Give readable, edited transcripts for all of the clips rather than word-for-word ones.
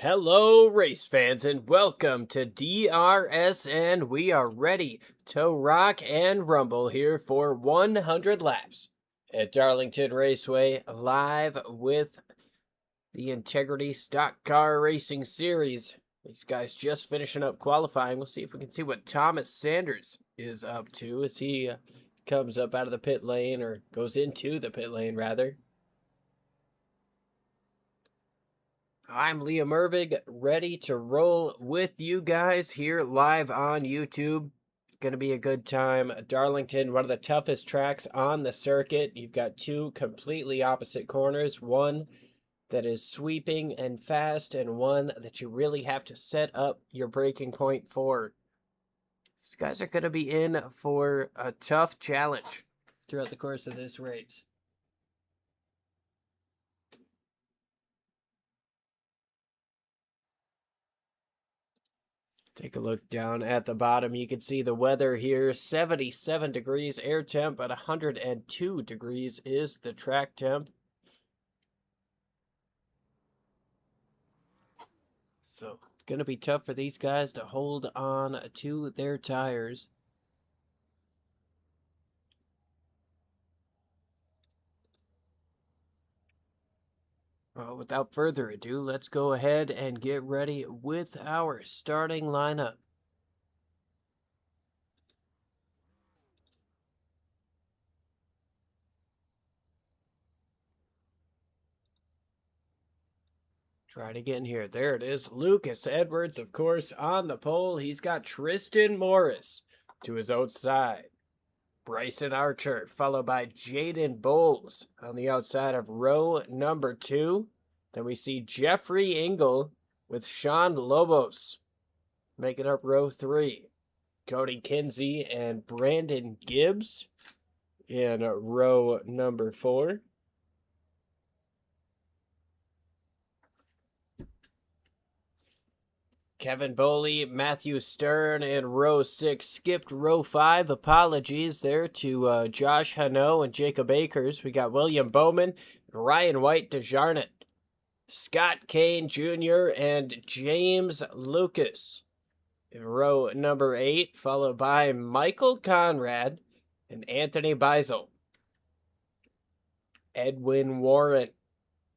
Hello, race fans, and welcome to DRSN. We are ready to rock and rumble here for 100 laps at Darlington Raceway, live with the Integrity Stock Car Racing Series. These guys just finishing up qualifying. We'll see if we can see what Thomas Sanders is up to as he comes up out of the pit lane, or goes into the pit lane, rather. I'm Liam Irvig, ready to roll with you guys here live on YouTube. Gonna be a good time. Darlington, one of the toughest tracks on the circuit. You've got two completely opposite corners. One that is sweeping and fast, and one that you really have to set up your braking point for. These guys are gonna be in for a tough challenge throughout the course of this race. Take a look down at the bottom. You can see the weather here. 77 degrees air temp, but 102 degrees is the track temp. So it's going to be tough for these guys to hold on to their tires. Well, without further ado, let's go ahead and get ready with our starting lineup. Try to get in here. There it is. Lucas Edwards, of course, on the pole. He's got Tristan Morris to his outside. Bryson Archer, followed by Jaden Bowles on the outside of row number 2. Then we see Jeffrey Engel with Sean Lobos making up row 3. Cody Kinsey and Brandon Gibbs in row number 4. Kevin Boley, Matthew Stern in row 6. Skipped row 5. Apologies there to Josh Hano and Jacob Akers. We got William Bowman, Ryan White DeJarnett, Scott Kane Jr., and James Lucas in row number 8, followed by Michael Conrad and Anthony Beisel. Edwin Warren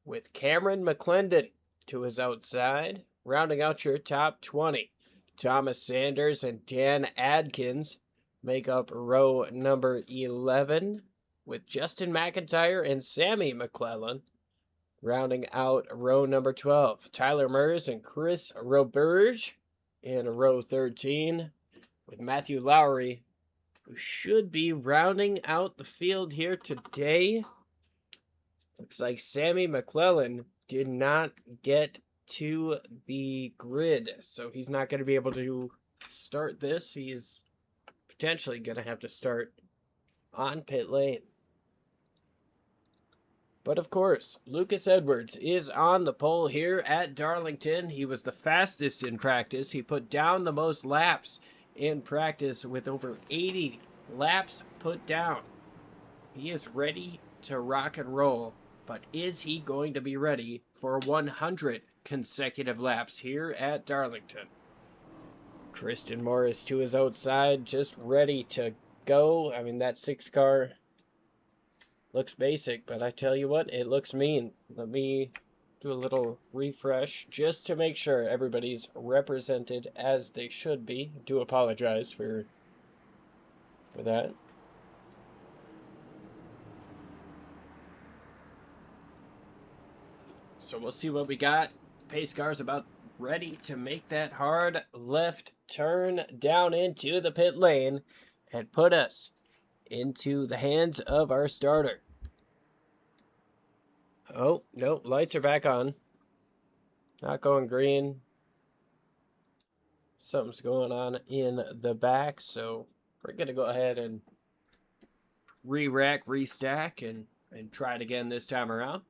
with Cameron McClendon to his outside. Rounding out your top 20, Thomas Sanders and Dan Adkins make up row number 11, with Justin McIntyre and Sammy McClellan rounding out row number 12. Tyler Mers and Chris Roberge in row 13, with Matthew Lowry, who should be rounding out the field here today. Looks like Sammy McClellan did not get to the grid, so he's not going to be able to start this. He's potentially going to have to start on pit lane. But of course, Lucas Edwards is on the pole here at Darlington. He was the fastest in practice. He put down the most laps in practice with over 80 laps put down. He is ready to rock and roll, but is he going to be ready for 100 consecutive laps here at Darlington? Tristan Morris to his outside, just ready to go. I mean, that 6 car looks basic, but I tell you what, it looks mean. Let me do a little refresh just to make sure everybody's represented as they should be. I do apologize for that. So we'll see what we got. Pace car's about ready to make that hard left turn down into the pit lane and put us into the hands of our starter. Oh, no, lights are back on. Not going green. Something's going on in the back, so we're going to go ahead and re-rack, restack, and try it again this time around.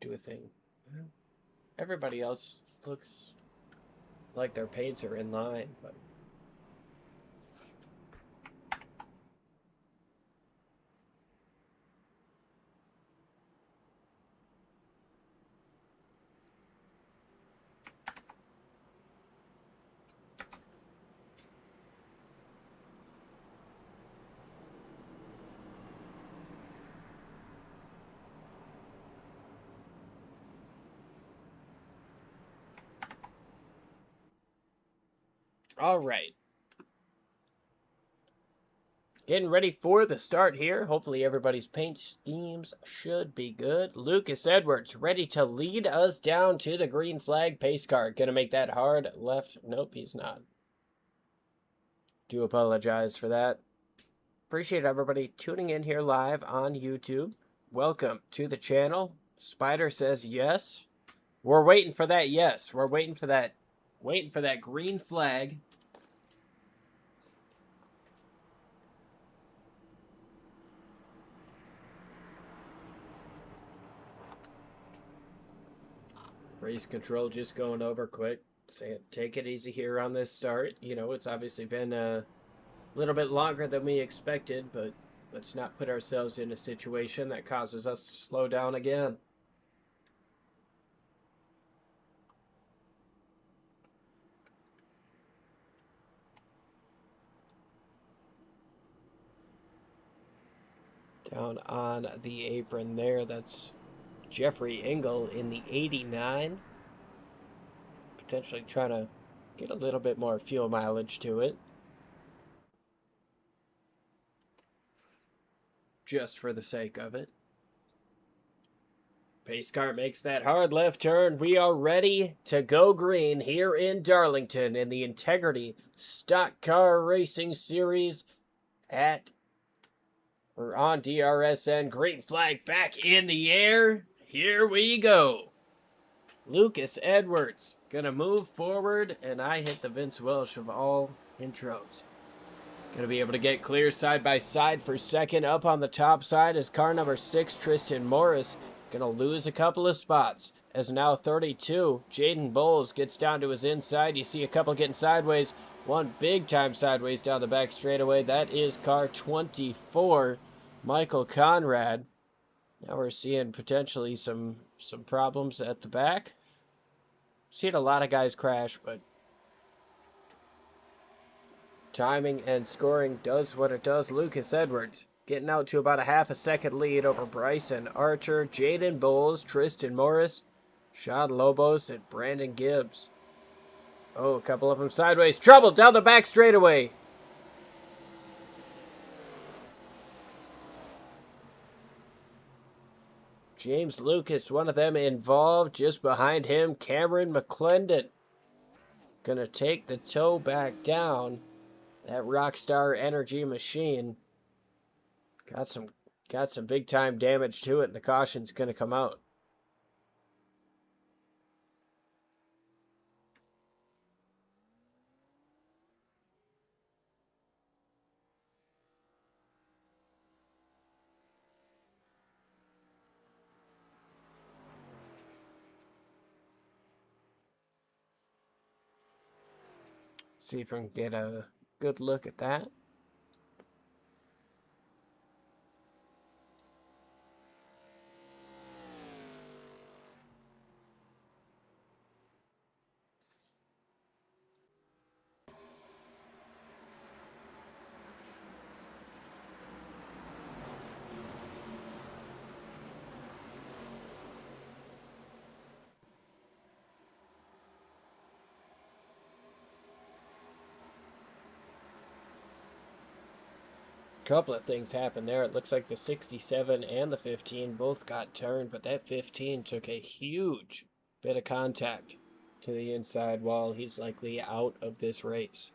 do a thing. Everybody else looks like their paints are in line, but... All right. Getting ready for the start here. Hopefully everybody's paint schemes should be good. Lucas Edwards ready to lead us down to the green flag pace car. Gonna make that hard left. Nope, he's not. Do apologize for that. Appreciate everybody tuning in here live on YouTube. Welcome to the channel. Spider says yes. We're waiting for that yes. We're waiting for that green flag. Race control just going over quick. Saying take it easy here on this start. You know, it's obviously been a little bit longer than we expected, but let's not put ourselves in a situation that causes us to slow down again. Down on the apron there, that's Jeffrey Engel in the 89. Potentially trying to get a little bit more fuel mileage to it. Just for the sake of it. Pace car makes that hard left turn. We are ready to go green here in Darlington in the Integrity Stock Car Racing Series we're on DRSN. Green flag back in the air. Here we go. Lucas Edwards gonna move forward, and I hit the Vince Welsh of all intros. Gonna be able to get clear side by side for second. Up on the top side is car number 6, Tristan Morris. Gonna lose a couple of spots as now 32. Jaden Bowles gets down to his inside. You see a couple getting sideways. One big time sideways down the back straightaway. That is car 24, Michael Conrad. Now we're seeing potentially some problems at the back. Seen a lot of guys crash, but timing and scoring does what it does. Lucas Edwards getting out to about a half a second lead over Bryson Archer, Jaden Bowles, Tristan Morris, Sean Lobos, and Brandon Gibbs. Oh, a couple of them sideways. Trouble down the back straightaway. James Lucas, one of them involved. Just behind him, Cameron McClendon. Gonna take the toe back down. That Rockstar Energy machine got some big time damage to it, and the caution's gonna come out. See if we can get a good look at that. Couple of things happened there. It looks like the 67 and the 15 both got turned, but that 15 took a huge bit of contact to the inside wall. He's likely out of this race.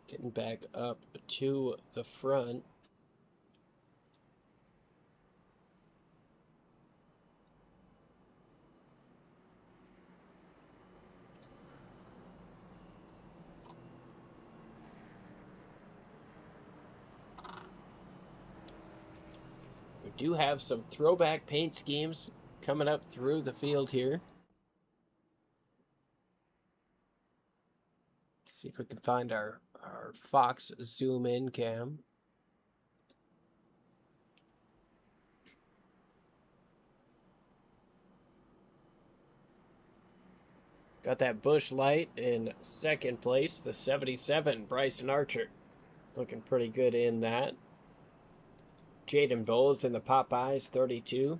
Getting back up to the front. do have some throwback paint schemes coming up through the field here. See if we can find our Fox zoom in cam. Got that Busch Light in second place, the 77, Bryson Archer. Looking pretty good in that. Jaden Bowles in the Popeyes, 32.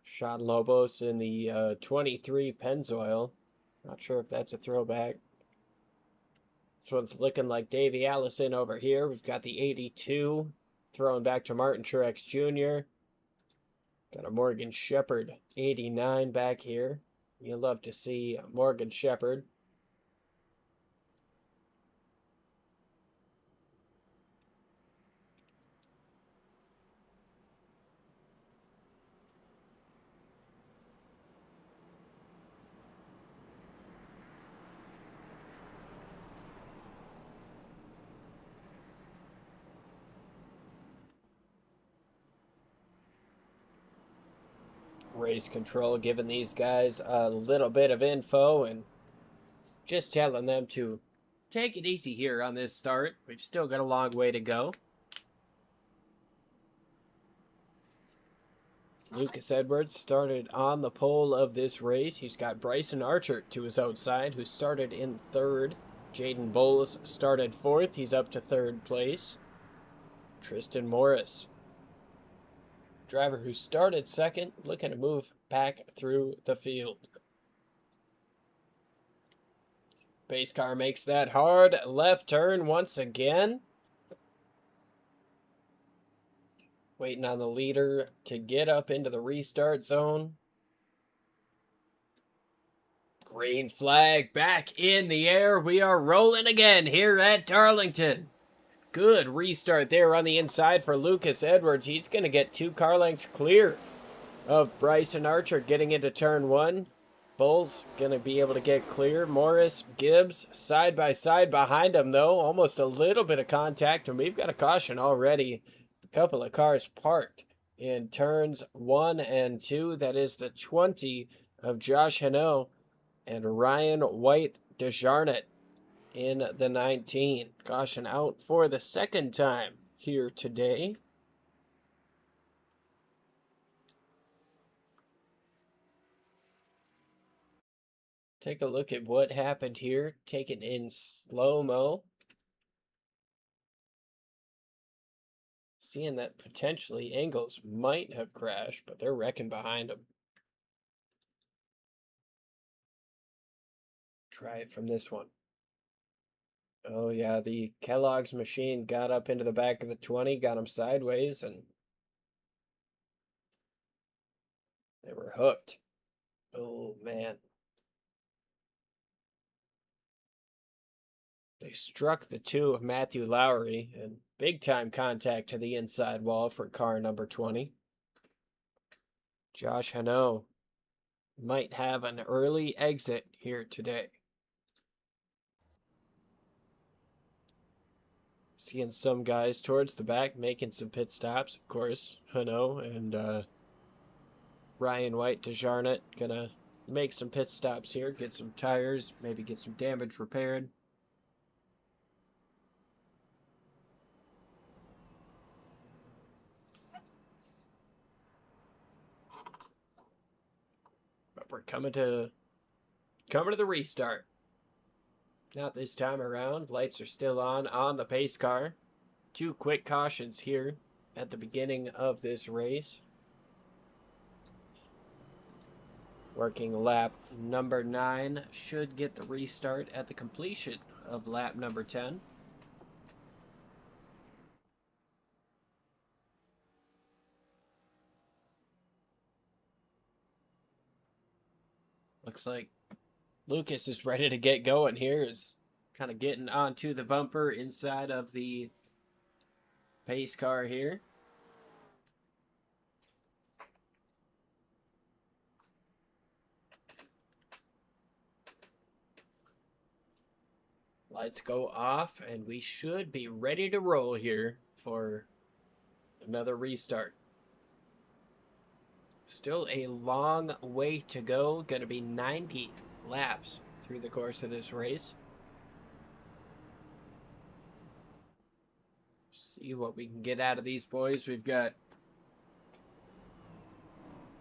Sean Lobos in the 23 Pennzoil. Not sure if that's a throwback. This one's looking like Davey Allison over here. We've got the 82 thrown back to Martin Truex Jr. Got a Morgan Shepherd 89 back here. You love to see Morgan Shepherd. Race control giving these guys a little bit of info and just telling them to take it easy here on this start. We've still got a long way to go. Lucas Edwards started on the pole of this race. He's got Bryson Archer to his outside, who started in third. Jaden Bowles started fourth. He's up to third place. Tristan Morris, driver who started second, looking to move back through the field. Pace car makes that hard left turn once again. Waiting on the leader to get up into the restart zone. Green flag back in the air. We are rolling again here at Darlington. Good restart there on the inside for Lucas Edwards. He's going to get 2 car lengths clear of Bryson Archer getting into turn 1. Bulls going to be able to get clear. Morris, Gibbs, side by side behind him, though. Almost a little bit of contact, and we've got a caution already. A couple of cars parked in turns 1 and 2. That is the 20 of Josh Hano and Ryan White DeJarnett in the 19. Caution out for the second time here today. Take a look at what happened here, taken in slow-mo. Seeing that potentially Engels might have crashed, but they're wrecking behind him. Try it from this one. Oh yeah, the Kellogg's machine got up into the back of the 20, got him sideways, and they were hooked. Oh man. They struck the 2 of Matthew Lowry, and big-time contact to the inside wall for car number 20. Josh Hano might have an early exit here today. Seeing some guys towards the back making some pit stops, of course. Hano and Ryan White DeJarnett gonna make some pit stops here, get some tires, maybe get some damage repaired. But we're coming to the restart. Not this time around. Lights are still on the pace car. 2 quick cautions here at the beginning of this race. Working lap number 9 should get the restart at the completion of lap number 10. Looks like Lucas is ready to get going here. Is kind of getting onto the bumper inside of the pace car here. Lights go off, and we should be ready to roll here for another restart. Still a long way to go. Going to be 90 laps through the course of this race. See what we can get out of these boys. We've got...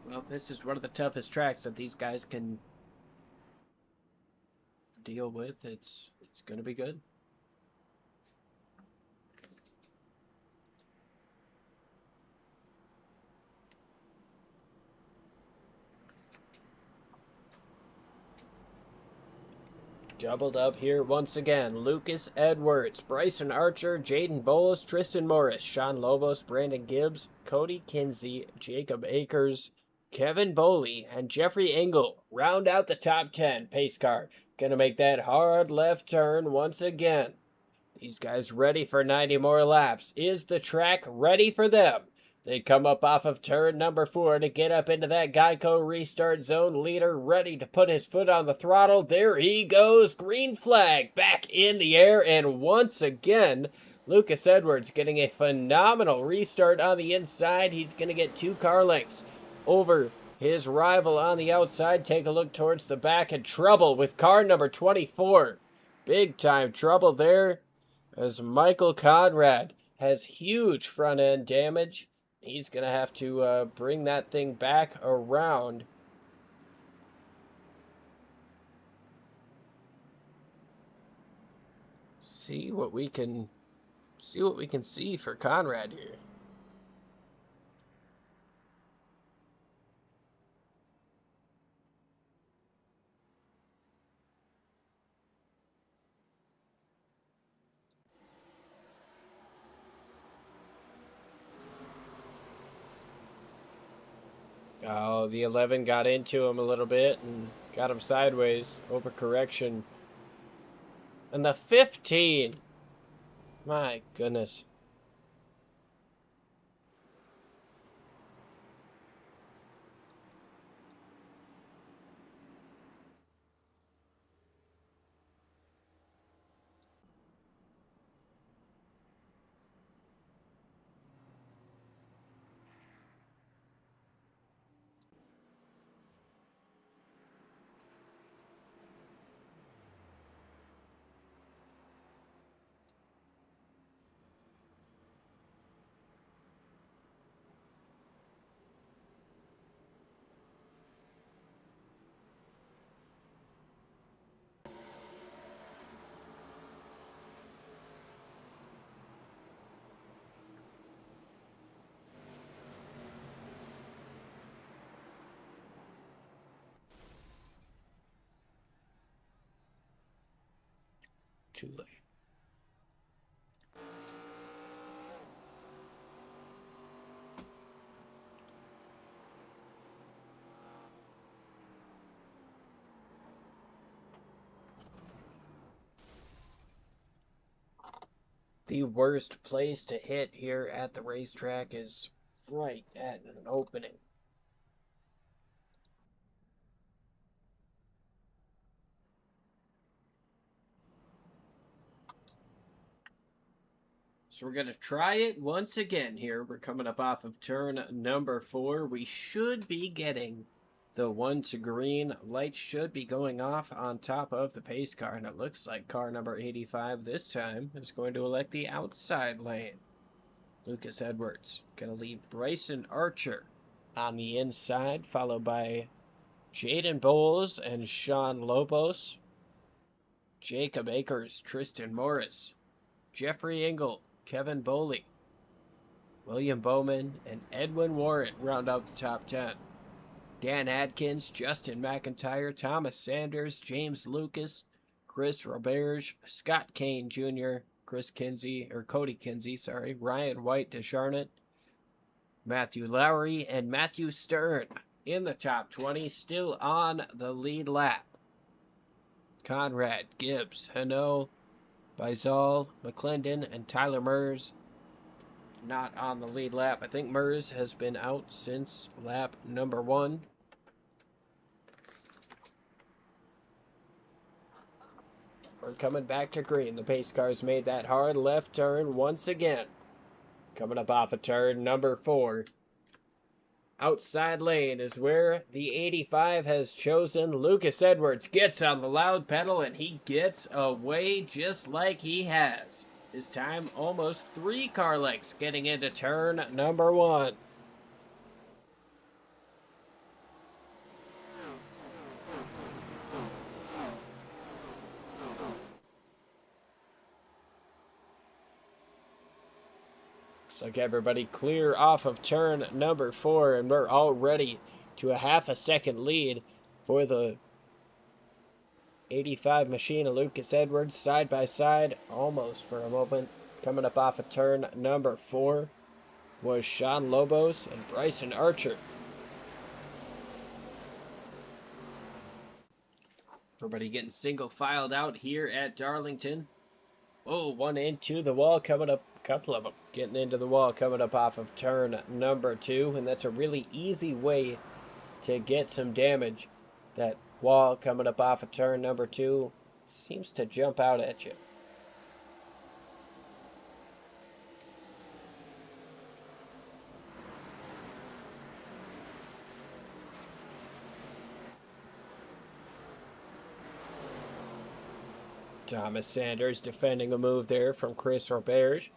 Well, this is one of the toughest tracks that these guys can deal with. It's going to be good. Doubled up here once again. Lucas Edwards, Bryson Archer, Jaden Bowles, Tristan Morris, Sean Lobos, Brandon Gibbs, Cody Kinsey, Jacob Akers, Kevin Boley, and Jeffrey Engel round out the top 10 pace car. Gonna make that hard left turn once again. These guys ready for 90 more laps. Is the track ready for them? They come up off of turn number 4 to get up into that Geico restart zone. Leader ready to put his foot on the throttle. There he goes. Green flag back in the air. And once again, Lucas Edwards getting a phenomenal restart on the inside. He's going to get 2 car lengths over his rival on the outside. Take a look towards the back and trouble with car number 24. Big time trouble there as Michael Conrad has huge front end damage. He's going to have to bring that thing back around. See what we can see for Conrad here. Oh, the 11 got into him a little bit and got him sideways. Overcorrection. And the 15. My goodness. Too late. The worst place to hit here at the racetrack is right at an opening. So we're going to try it once again here. We're coming up off of turn number 4. We should be getting the 1 to green. Lights should be going off on top of the pace car. And it looks like car number 85 this time is going to elect the outside lane. Lucas Edwards going to leave Bryson Archer on the inside, followed by Jaden Bowles and Sean Lobos. Jacob Akers, Tristan Morris, Jeffrey Engel, Kevin Boley, William Bowman, and Edwin Warren round out the top 10. Dan Adkins, Justin McIntyre, Thomas Sanders, James Lucas, Chris Roberge, Scott Kane Jr., Cody Kinsey, Ryan White DeCharnett, Matthew Lowry, and Matthew Stern in the top 20, still on the lead lap. Conrad, Gibbs, Hano, Bizal, McClendon, and Tyler Mers not on the lead lap. I think Mers has been out since lap number 1. We're coming back to green. The pace car's made that hard left turn once again. Coming up off of turn number 4. Outside lane is where the 85 has chosen. Lucas Edwards gets on the loud pedal and he gets away just like he has. This time almost 3 car lengths getting into turn number 1. Looks like everybody clear off of turn number 4, and we're already to a half a second lead for the 85 machine of Lucas Edwards, side by side almost for a moment. Coming up off of turn number 4 was Sean Lobos and Bryson Archer. Everybody getting single filed out here at Darlington. Oh, one into the wall coming up. A couple of them getting into the wall coming up off of turn number 2. And that's a really easy way to get some damage. That wall coming up off of turn number 2 seems to jump out at you. Thomas Sanders defending a move there from Chris Roberge.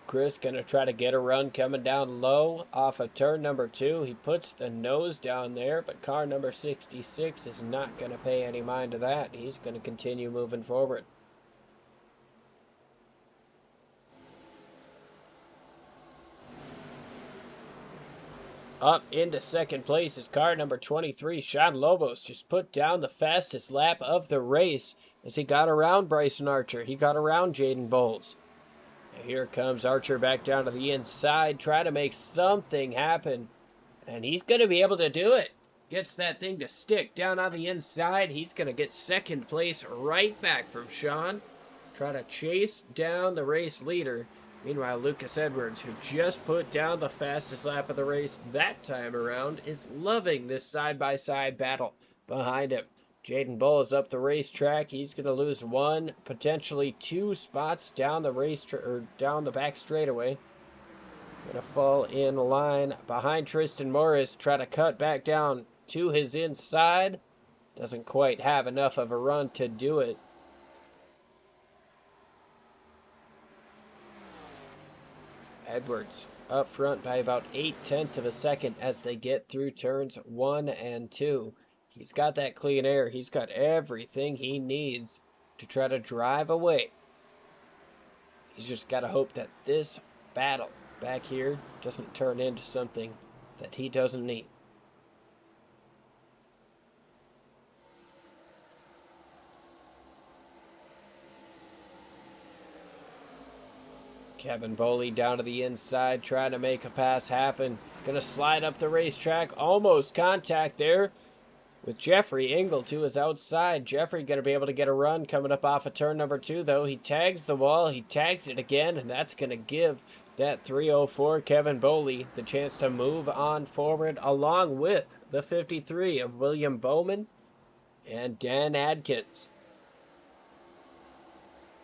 Chris going to try to get a run coming down low off of turn number 2. He puts the nose down there, but car number 66 is not going to pay any mind to that. He's going to continue moving forward. Up into second place is car number 23. Sean Lobos just put down the fastest lap of the race as he got around Bryson Archer. He got around Jaden Bowles. And here comes Archer back down to the inside, trying to make something happen. And he's going to be able to do it. Gets that thing to stick down on the inside. He's going to get second place right back from Sean. Try to chase down the race leader. Meanwhile, Lucas Edwards, who just put down the fastest lap of the race that time around, is loving this side-by-side battle behind him. Jaden Bowles up the racetrack. He's going to lose 1, potentially 2 spots down the down the back straightaway. Going to fall in line behind Tristan Morris. Try to cut back down to his inside. Doesn't quite have enough of a run to do it. Edwards up front by about 0.8 of a second as they get through turns 1 and 2. He's got that clean air. He's got everything he needs to try to drive away. He's just got to hope that this battle back here doesn't turn into something that he doesn't need. Kevin Boley down to the inside, trying to make a pass happen. Gonna slide up the racetrack. Almost contact there with Jeffrey Engel to his outside. Jeffrey gonna be able to get a run coming up off of turn number 2, though. He tags the wall. He tags it again, and that's gonna give that 304 Kevin Boley the chance to move on forward, along with the 53 of William Bowman and Dan Adkins.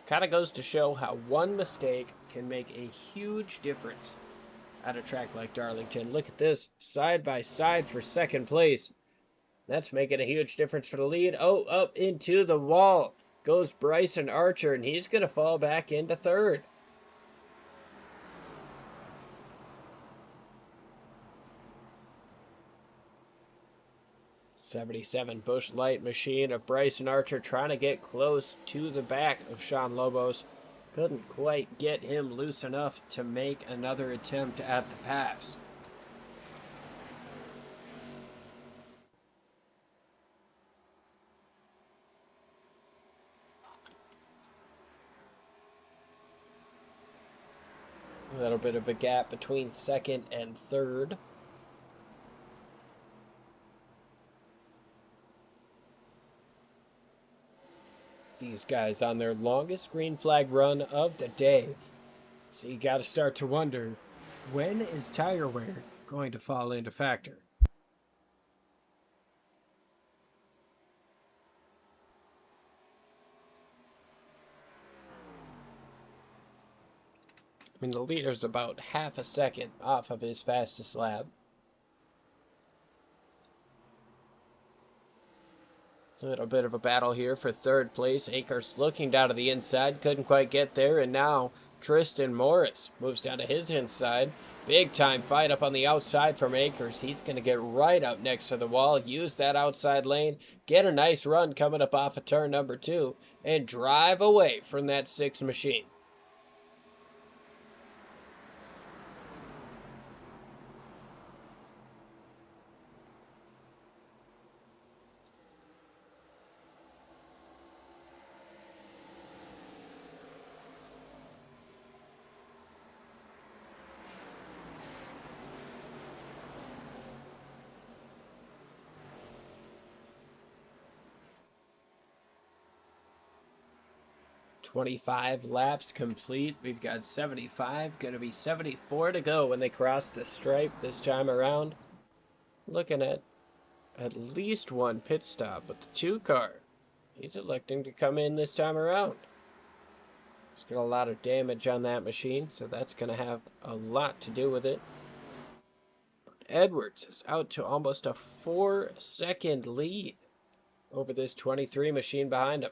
Kind of goes to show how one mistake can make a huge difference at a track like Darlington. Look at this, side by side for second place. That's making a huge difference for the lead. Oh, up into the wall goes Bryson Archer, and he's going to fall back into third. '77 Busch Light machine of Bryson Archer trying to get close to the back of Sean Lobos. Couldn't quite get him loose enough to make another attempt at the pass. A little bit of a gap between second and third. These guys on their longest green flag run of the day. So you got to start to wonder, when is tire wear going to fall into factor? I mean, the leader's about half a second off of his fastest lap. A little bit of a battle here for third place. Akers looking down to the inside, couldn't quite get there, and now Tristan Morris moves down to his inside. Big time fight up on the outside from Akers. He's going to get right up next to the wall, use that outside lane, get a nice run coming up off of turn number 2, and drive away from that 6 machine. "25 laps complete. We've got 75, going to be 74 to go when they cross the stripe this time around. Looking at least one pit stop, but the 2 car, he's electing to come in this time around. He's got a lot of damage on that machine, so that's going to have a lot to do with it. Edwards is out to almost a 4-second lead over this 23 machine behind him.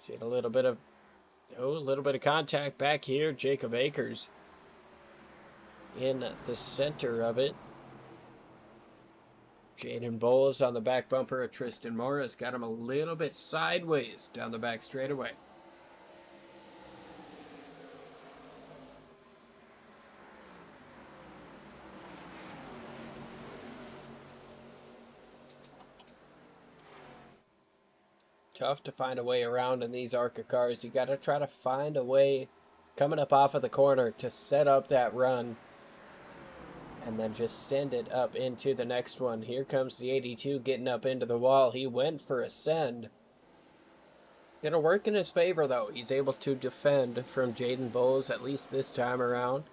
See a little bit of contact back here. Jacob Akers in the center of it. Jaden Bowles on the back bumper of Tristan Morris. Got him a little bit sideways down the back straightaway. Tough to find a way around in these Arca cars. You got to try to find a way coming up off of the corner to set up that run and then just send it up into the next one. Here comes the 82 getting up into the wall. He went for a send. Gonna work in his favor, though. He's able to defend from Jaden Bowles, at least this time around.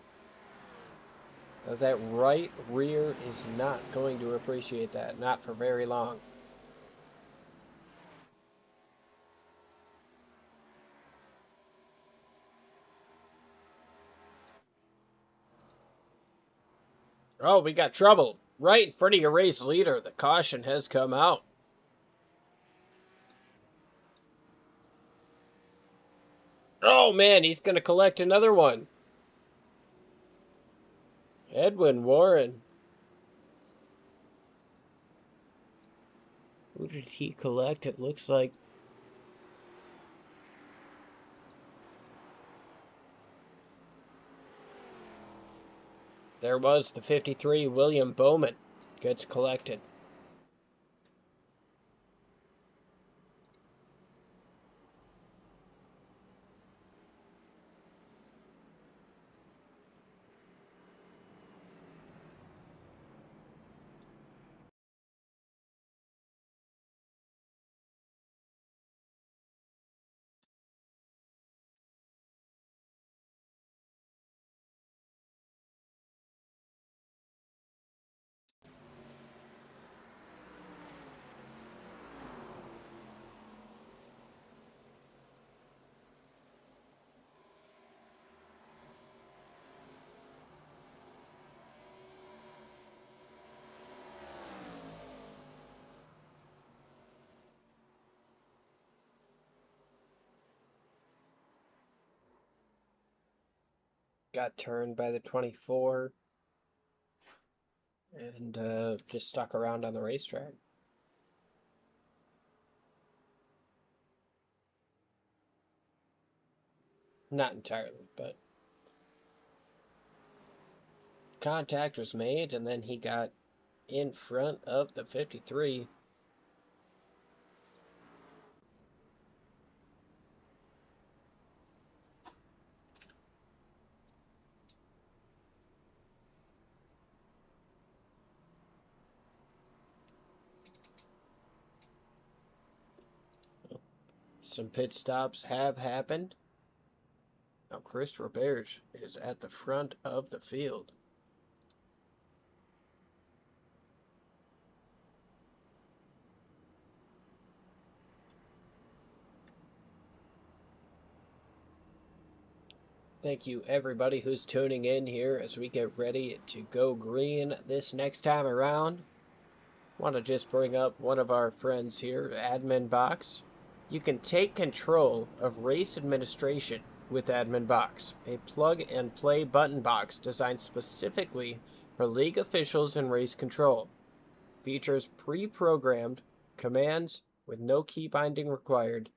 That right rear is not going to appreciate that. Not for very long. Oh, we got trouble. Right in front of your race leader. The caution has come out. Oh, man, he's going to collect another one. Edwin Warren. Who did he collect? It looks like... There was the 53, William Bowman, gets collected. Got turned by the 24 and just stuck around on the racetrack. Not entirely, but contact was made, and then he got in front of the 53. Some pit stops have happened. Now Chris Roberge is at the front of the field. Thank you everybody who's tuning in here as we get ready to go green this next time around. Want to just bring up one of our friends here, AdminBoxx. You can take control of race administration with AdminBoxx, a plug-and-play button box designed specifically for league officials and race control. Features pre-programmed commands with no key binding required,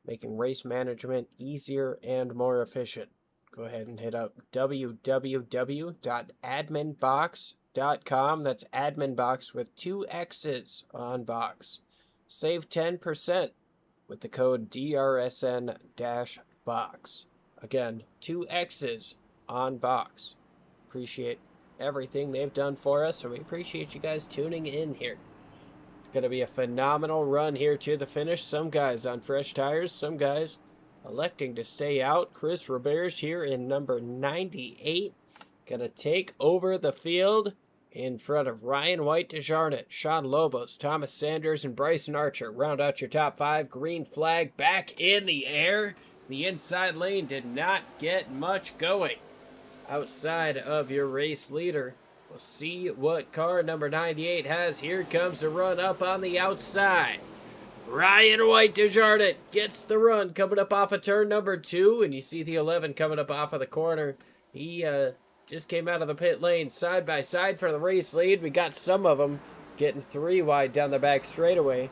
making race management easier and more efficient. Go ahead and hit up www.adminboxx.com. That's AdminBoxx with 2 X's on box. Save 10% with the code DRSN-BOXX. Again, 2 X's on box. Appreciate everything they've done for us, and we appreciate you guys tuning in here. It's going to be a phenomenal run here to the finish. Some guys on fresh tires, some guys electing to stay out. Chris Roberge here in number 98. Gonna take over the field in front of Ryan White Desjardins, Sean Lobos, Thomas Sanders, and Bryson Archer. Round out your top 5. Green flag back in the air. The inside lane did not get much going. Outside of your race leader. We'll see what car number 98 has. Here comes the run up on the outside. Ryan White Desjardins gets the run coming up off of turn number 2, and you see the 11 coming up off of the corner. He just came out of the pit lane side by side for the race lead. We got some of them getting 3 wide down the back straightaway.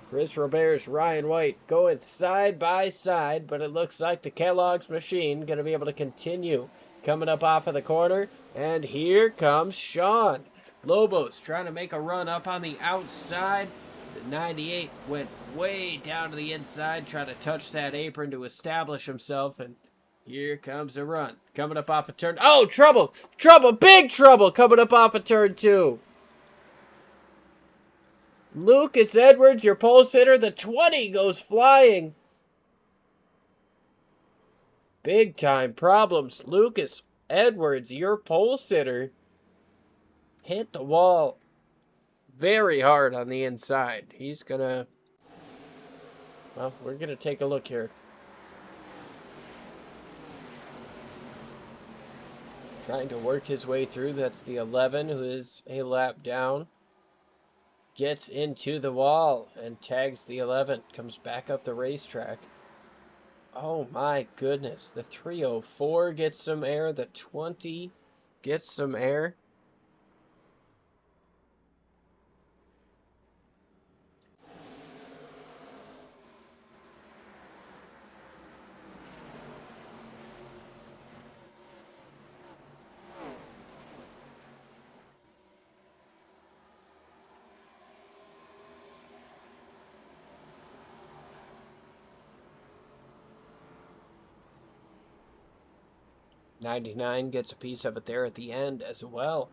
Chris Roberge, Ryan White going side by side, but it looks like the Kellogg's machine going to be able to continue coming up off of the corner. And here comes Sean Lobos trying to make a run up on the outside. The 98 went way down to the inside, trying to touch that apron to establish himself, and here comes a run. Coming up off of turn... Oh, trouble! Trouble! Big trouble coming up off of turn 2. Lucas Edwards, your pole sitter. The 20 goes flying. Big time problems. Lucas Edwards, your pole sitter, hit the wall very hard on the inside. He's gonna... Well, we're gonna take a look here. Trying to work his way through. That's the 11 who is a lap down. Gets into the wall and tags the 11. Comes back up the racetrack. Oh my goodness. The 304 gets some air. The 20 gets some air. .99 gets a piece of it there at the end as well.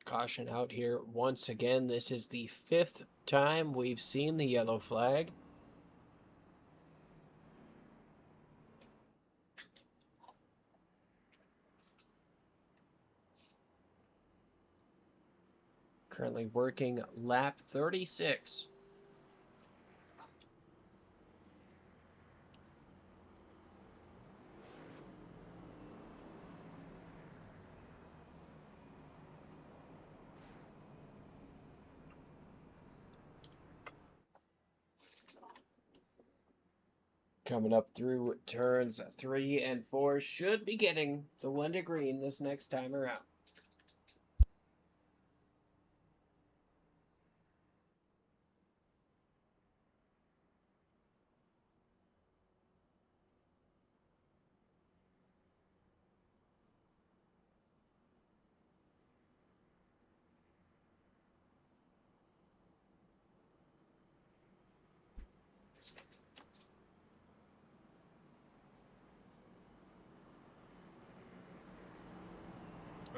Caution out here once again. This is the 5th time we've seen the yellow flag. Currently working lap 36. Coming up through turns 3 and 4. Should be getting the one to green this next time around.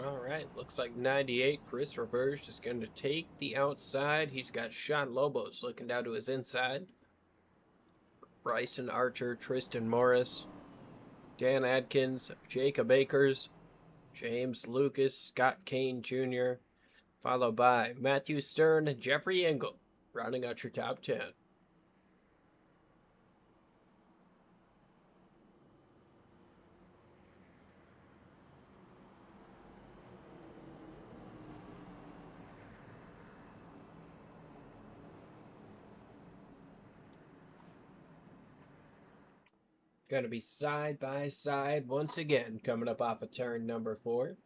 Alright, looks like 98, Chris Roberge is going to take the outside. He's got Sean Lobos looking down to his inside. Bryson Archer, Tristan Morris, Dan Adkins, Jacob Akers, James Lucas, Scott Kane Jr., followed by Matthew Stern and Jeffrey Engel, rounding out your top 10. Going to be side by side once again, coming up off of turn number 4.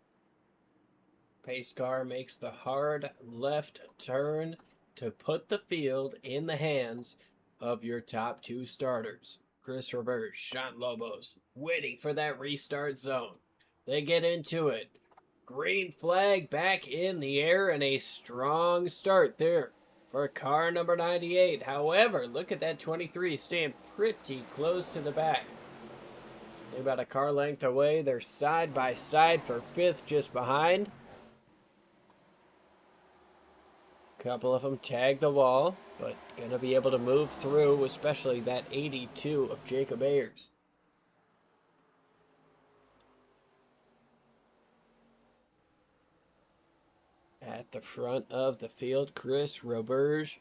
Pace car makes the hard left turn to put the field in the hands of your top 2 starters. Chris Roberge, Sean Lobos, waiting for that restart zone. They get into it. Green flag back in the air and a strong start there for car number 98. However, look at that 23 staying pretty close to the back. They're about a car length away. They're side by side for 5th just behind. Couple of them tag the wall, but going to be able to move through, especially that 82 of Jacob Ayers. At the front of the field, Chris Roberge.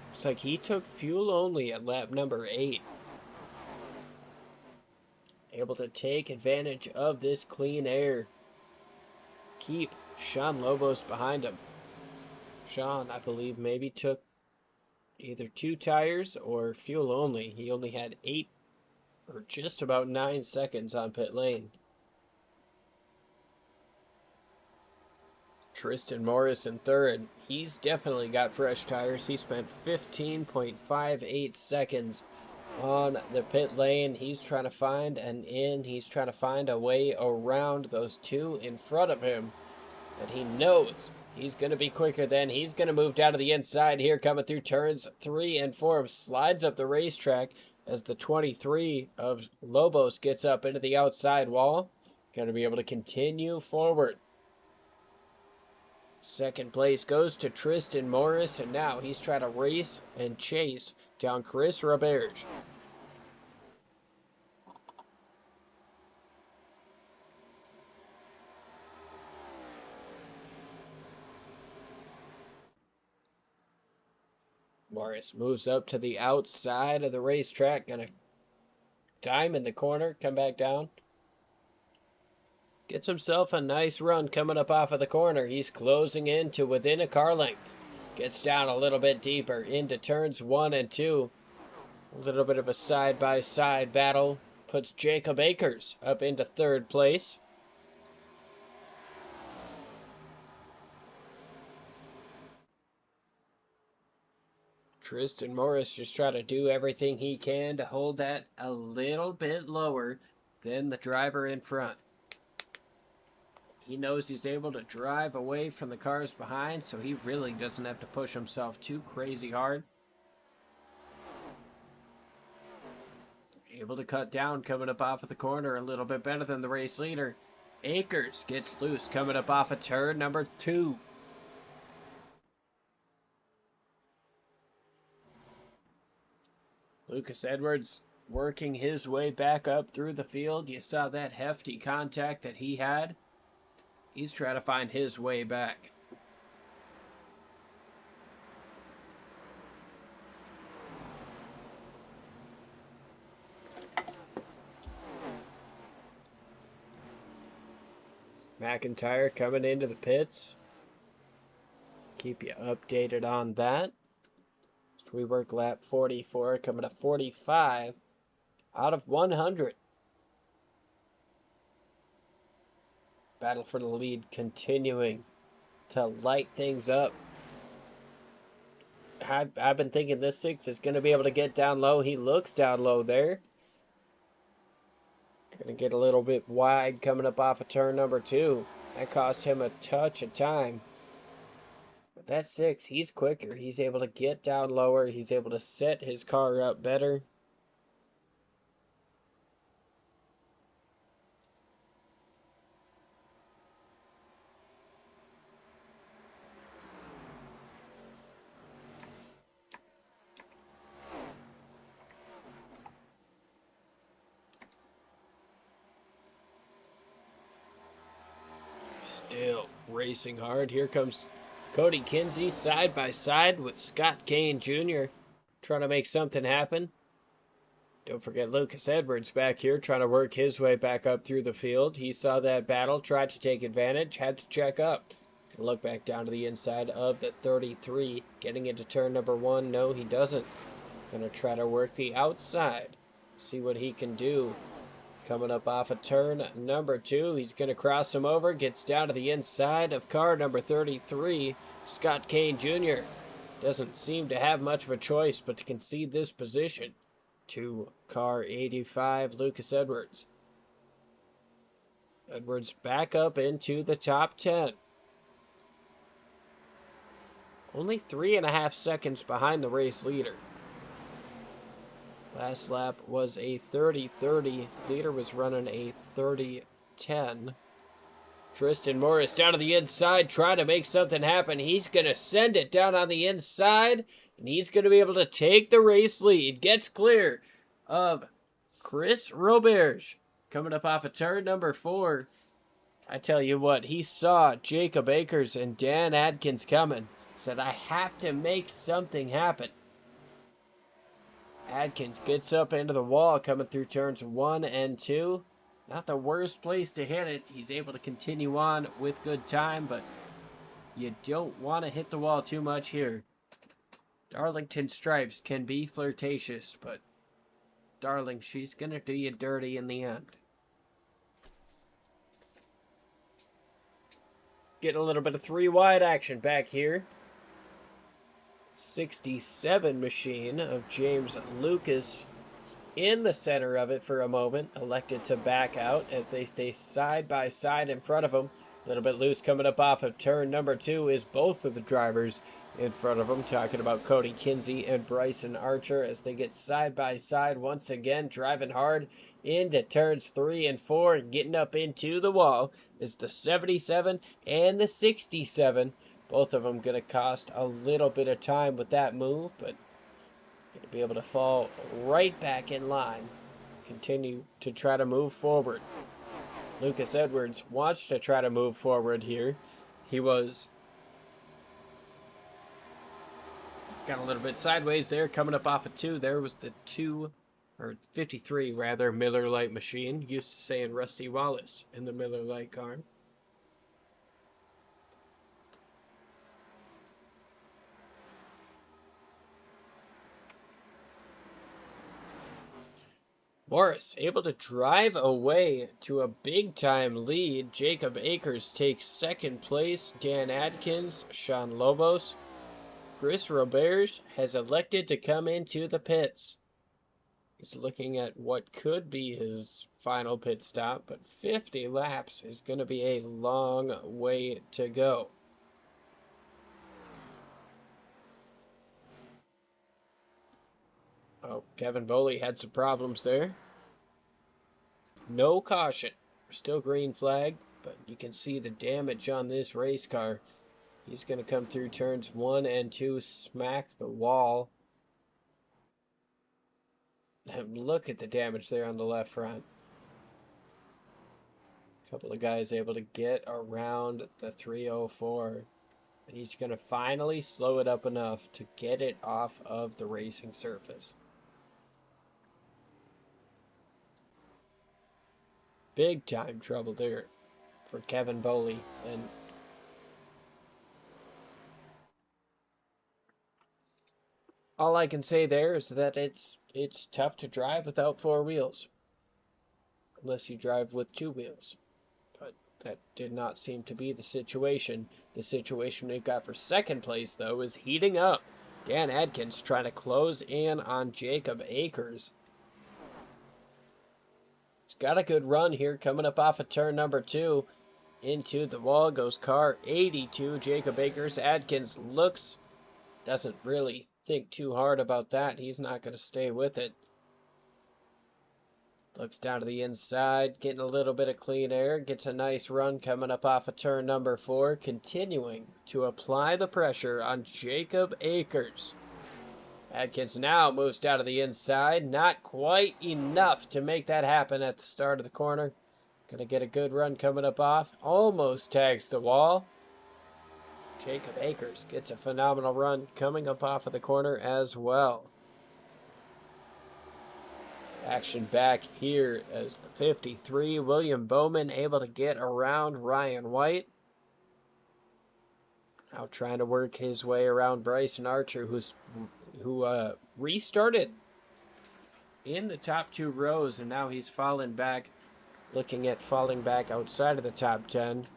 Looks like he took fuel only at lap number 8. Able to take advantage of this clean air. Keep Sean Lobos behind him. Sean, I believe, maybe took either 2 tires or fuel only. He only had 8 or just about 9 seconds on pit lane. Tristan Morris in 3rd. He's definitely got fresh tires. He spent 15.58 seconds on the pit lane. He's trying to find an in. He's trying to find a way around those 2 in front of him. But he knows he's going to be quicker than. He's going to move down to the inside here, coming through turns 3 and 4. Slides up the racetrack as the 23 of Lobos gets up into the outside wall. Going to be able to continue forward. Second place goes to Tristan Morris, and now he's trying to race and chase down Chris Roberge. Morris moves up to the outside of the racetrack, gonna dime in the corner, come back down. Gets himself a nice run coming up off of the corner. He's closing in to within a car length. Gets down a little bit deeper into turns 1 and 2. A little bit of a side-by-side battle. Puts Jacob Akers up into 3rd place. Tristan Morris just trying to do everything he can to hold that a little bit lower than the driver in front. He knows he's able to drive away from the cars behind, so he really doesn't have to push himself too crazy hard. Able to cut down coming up off of the corner a little bit better than the race leader. Akers gets loose coming up off of turn number 2. Lucas Edwards working his way back up through the field. You saw that hefty contact that he had. He's trying to find his way back. McIntyre coming into the pits. Keep you updated on that. We work lap 44, coming to 45 out of 100. Battle for the lead continuing to light things up. I've been thinking this 6 is going to be able to get down low. He looks down low there. Going to get a little bit wide coming up off of turn number 2. That cost him a touch of time. But that 6, he's quicker. He's able to get down lower. He's able to set his car up better. still racing hard. Here comes Cody Kinsey side by side with Scott Kane Jr. trying to make something happen. Don't forget Lucas Edwards back here trying to work his way back up through the field. He saw that battle, tried to take advantage, had to check up. Gonna look back down to the inside of the 33. Getting into turn number 1. No, he doesn't. Gonna try to work the outside. See what he can do. Coming up off of turn number 2. He's gonna cross him over. Gets down to the inside of car number 33. Scott Kane Jr. doesn't seem to have much of a choice but to concede this position to car 85, Lucas Edwards. Edwards back up into the top 10. Only 3.5 seconds behind the race leader. Last lap was a 30-30. Leader was running a 30-10. Tristan Morris down to the inside, trying to make something happen. He's going to send it down on the inside, and he's going to be able to take the race lead. Gets clear of Chris Roberge. Coming up off of turn number 4. I tell you what, he saw Jacob Akers and Dan Adkins coming. Said, I have to make something happen. Adkins gets up into the wall coming through turns 1 and 2. Not the worst place to hit it. He's able to continue on with good time, but you don't want to hit the wall too much here. Darlington stripes can be flirtatious, but darling, she's going to do you dirty in the end. Get a little bit of 3 wide action back here. 67 machine of James Lucas in the center of it for a moment, elected to back out as they stay side by side in front of him. A little bit loose coming up off of turn number 2 is both of the drivers in front of him, talking about Cody Kinsey and Bryson Archer as they get side by side once again, driving hard into turns 3 and 4 and getting up into the wall is the 77 and the 67. Both of them going to cost a little bit of time with that move, but going to be able to fall right back in line. Continue to try to move forward. Lucas Edwards wants to try to move forward here. He was got a little bit sideways there, coming up off of 2. There was the 53 rather, Miller Lite machine. Used to saying Rusty Wallace in the Miller Lite car. Morris able to drive away to a big-time lead. Jacob Akers takes second place. Dan Adkins, Sean Lobos. Chris Roberge has elected to come into the pits. He's looking at what could be his final pit stop, but 50 laps is going to be a long way to go. Oh, Kevin Boley had some problems there. No caution. Still green flag, but you can see the damage on this race car. He's going to come through turns 1 and 2, smack the wall. Look at the damage there on the left front. A couple of guys able to get around the 304. And he's going to finally slow it up enough to get it off of the racing surface. Big time trouble there for Kevin Boley. And all I can say there is that it's tough to drive without 4 wheels. Unless you drive with 2 wheels. But that did not seem to be the situation. The situation we've got for second place, though, is heating up. Dan Adkins trying to close in on Jacob Akers. He's got a good run here coming up off of turn number 2. Into the wall goes car 82. Jacob Akers. Adkins doesn't really think too hard about that. He's not going to stay with it. Looks down to the inside, getting a little bit of clean air. Gets a nice run coming up off of turn number 4. Continuing to apply the pressure on Jacob Akers. Adkins now moves down to the inside. Not quite enough to make that happen at the start of the corner. Gonna get a good run coming up off. Almost tags the wall. Jacob Akers gets a phenomenal run coming up off of the corner as well. Action back here as the 53, William Bowman, able to get around Ryan White. Now trying to work his way around Bryson Archer, who restarted in the top 2 rows, and now he's fallen back, looking at falling back outside of the top 10.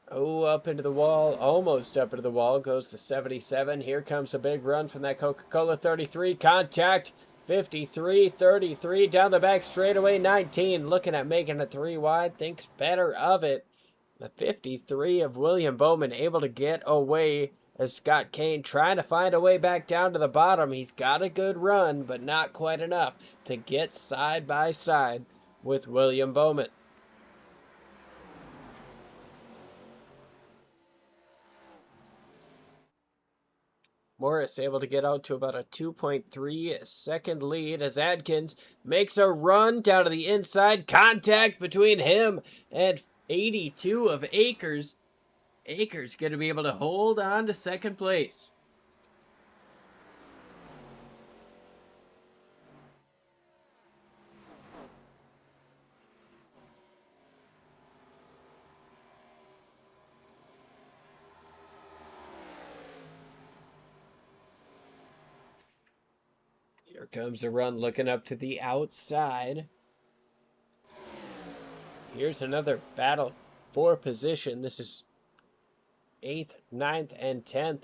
Oh, up into the wall, almost up into the wall goes the 77. Here comes a big run from that Coca-Cola 33. Contact, 53, 33, down the back straightaway, 19. Looking at making it 3 wide, thinks better of it. The 53 of William Bowman able to get away as Scott Kane trying to find a way back down to the bottom. He's got a good run, but not quite enough to get side by side with William Bowman. Morris able to get out to about a 2.3 second lead as Adkins makes a run down to the inside. Contact between him and 82 of Akers. Akers going to be able to hold on to second place. Here comes a run looking up to the outside. Here's another battle for position. This is 8th, 9th, and 10th.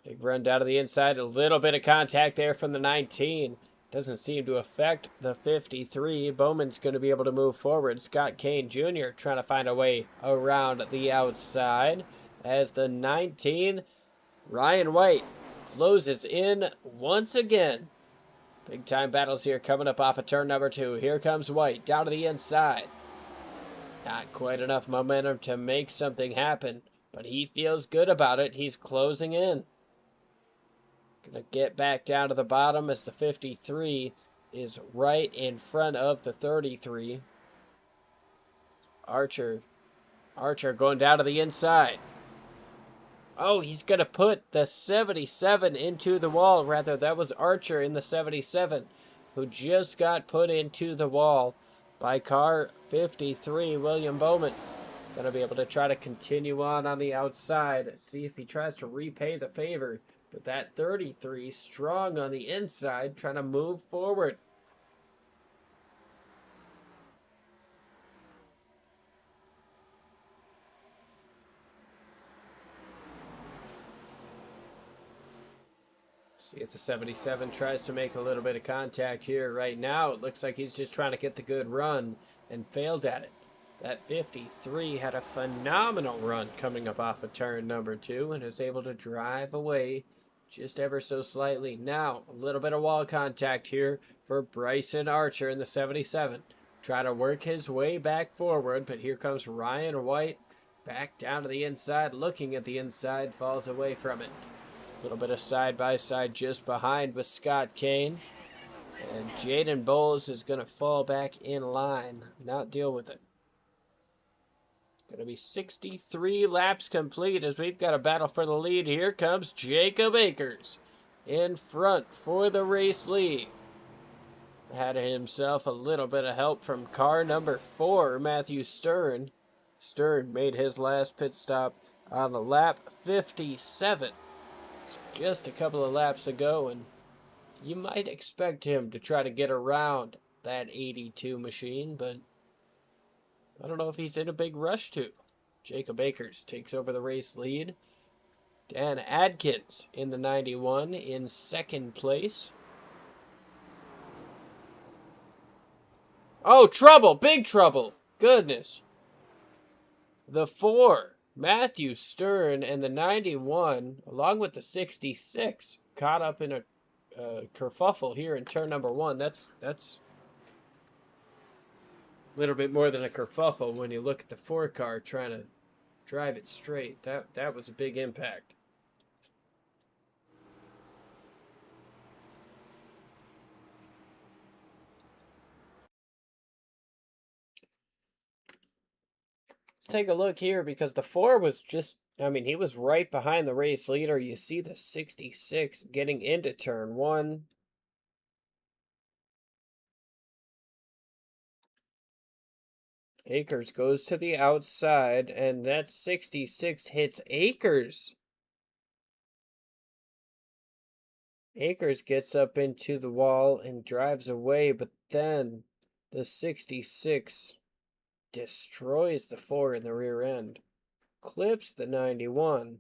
Big run down to the inside. A little bit of contact there from the 19. Doesn't seem to affect the 53. Bowman's going to be able to move forward. Scott Kane Jr. trying to find a way around the outside as the 19, Ryan White, closes in once again. Big time battles here coming up off of turn number 2. Here comes White down to the inside. Not quite enough momentum to make something happen, but he feels good about it. He's closing in. Gonna get back down to the bottom as the 53 is right in front of the 33. Archer going down to the inside. Oh, he's going to put the 77 into the wall. Rather, that was Archer in the 77 who just got put into the wall by car 53, William Bowman. Going to be able to try to continue on the outside, see if he tries to repay the favor. But that 33 strong on the inside, trying to move forward. See if the 77 tries to make a little bit of contact here. Right now, it looks like he's just trying to get the good run and failed at it. That 53 had a phenomenal run coming up off of turn number 2 and is able to drive away just ever so slightly. Now, a little bit of wall contact here for Bryson Archer in the 77. Try to work his way back forward, but here comes Ryan White back down to the inside, looking at the inside, falls away from it. A little bit of side-by-side just behind with Scott Kane. And Jaden Bowles is going to fall back in line, not deal with it. Going to be 63 laps complete as we've got a battle for the lead. Here comes Jacob Akers in front for the race lead. Had himself a little bit of help from car number 4, Matthew Stern. Stern made his last pit stop on the lap 57. Just a couple of laps ago, and you might expect him to try to get around that 82 machine, but I don't know if he's in a big rush to. Jacob Akers takes over the race lead. Dan Adkins in the 91 in second place. Oh, trouble! Big trouble! Goodness. The 4, Matthew Stern, and the 91, along with the 66, caught up in a kerfuffle here in turn number 1. That's a little bit more than a kerfuffle when you look at the 4 car trying to drive it straight. That was a big impact. take a look here because the 4 was just, I mean, he was right behind the race leader. You see the 66 getting into turn 1. Akers goes to the outside, and that 66 hits Akers. Akers gets up into the wall and drives away, but then the 66 destroys the 4 in the rear end. Clips the 91.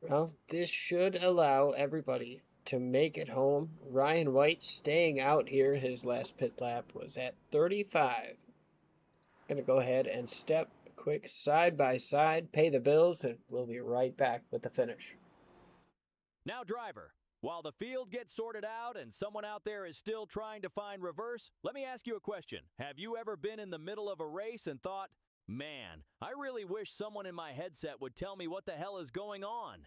Well, this should allow everybody to make it home. Ryan White staying out here. His last pit lap was at 35. Gonna go ahead and step quick side by side, pay the bills, and we'll be right back with the finish. Now, driver, while the field gets sorted out and someone out there is still trying to find reverse, let me ask you a question. Have you ever been in the middle of a race and thought, man, I really wish someone in my headset would tell me what the hell is going on?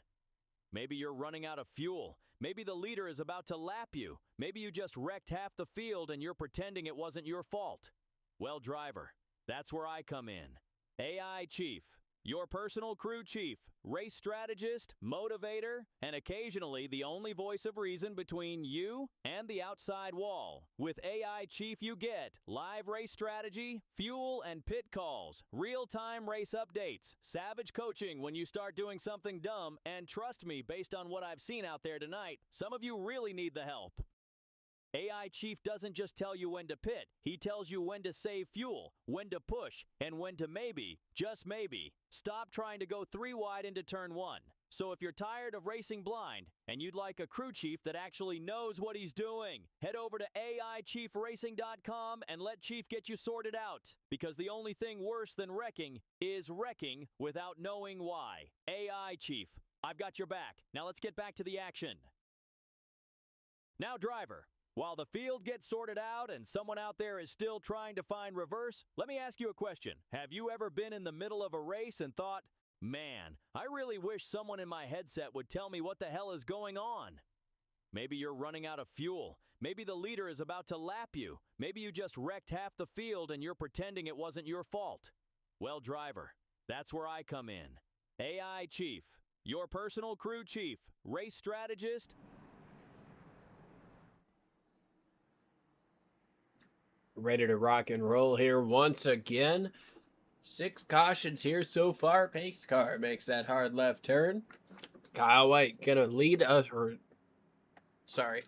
Maybe you're running out of fuel. Maybe the leader is about to lap you. Maybe you just wrecked half the field and you're pretending it wasn't your fault. Well, driver, that's where I come in. AI Chief, your personal crew chief, race strategist, motivator, and occasionally the only voice of reason between you and the outside wall. With AI Chief you get live race strategy, fuel and pit calls, real-time race updates, savage coaching when you start doing something dumb, and trust me, based on what I've seen out there tonight, some of you really need the help. AI Chief doesn't just tell you when to pit, he tells you when to save fuel, when to push, and when to maybe, just maybe, stop trying to go 3 wide into turn 1. So if you're tired of racing blind, and you'd like a crew chief that actually knows what he's doing, head over to AIChiefRacing.com and let Chief get you sorted out. Because the only thing worse than wrecking is wrecking without knowing why. AI Chief, I've got your back. Now let's get back to the action. Now, driver, while the field gets sorted out and someone out there is still trying to find reverse, let me ask you a question. Have you ever been in the middle of a race and thought, man, I really wish someone in my headset would tell me what the hell is going on? Maybe you're running out of fuel. Maybe the leader is about to lap you. Maybe you just wrecked half the field and you're pretending it wasn't your fault. Well, driver, that's where I come in. AI Chief, your personal crew chief, race strategist. Ready to rock and roll here once again. 6 cautions here so far. Pace car makes that hard left turn. Kyle White gonna lead us,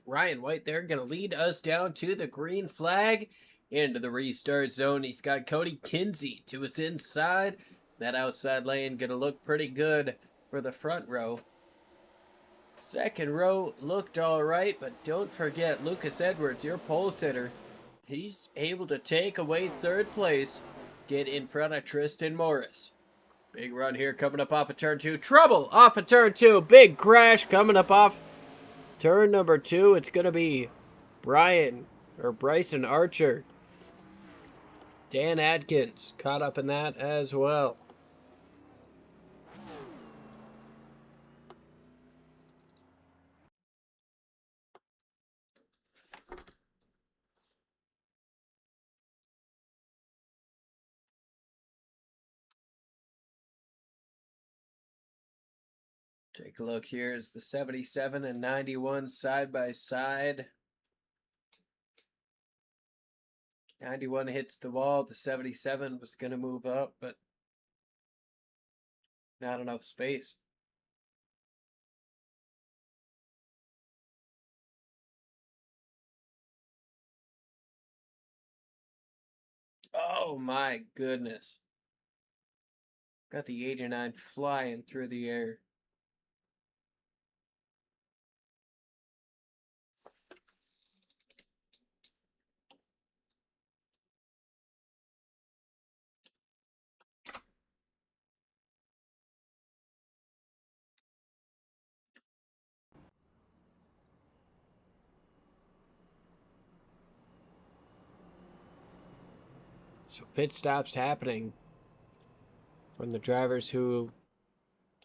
Ryan White there gonna lead us down to the green flag into the restart zone. He's got Cody Kinsey to his inside. That outside lane gonna look pretty good for the front row. Second row looked all right, but don't forget Lucas Edwards, your pole sitter. He's able to take away third place, get in front of Tristan Morris. Big run here coming up off of turn 2. Trouble off of turn 2. Big crash coming up off turn number 2. It's going to be Bryson Archer. Dan Adkins caught up in that as well. Take a look here. It's the 77 and 91 side by side. 91 hits the wall. The 77 was going to move up, but not enough space. Oh my goodness. Got the 89 flying through the air. So pit stops happening from the drivers who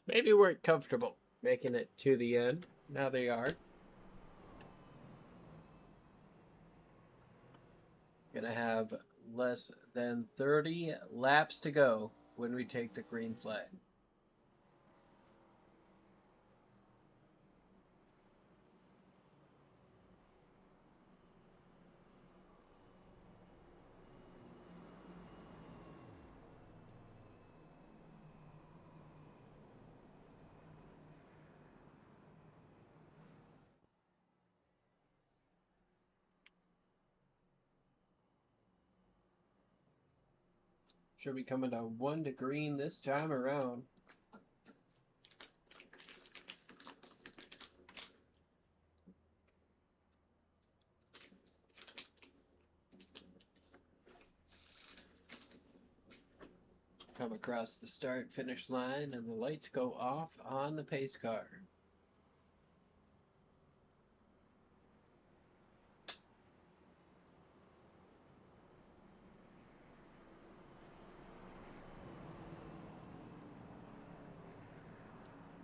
maybe weren't comfortable making it to the end. Now they are. Gonna have less than 30 laps to go when we take the green flag. Should be coming to 1 to green this time around. Come across the start finish line and the lights go off on the pace car.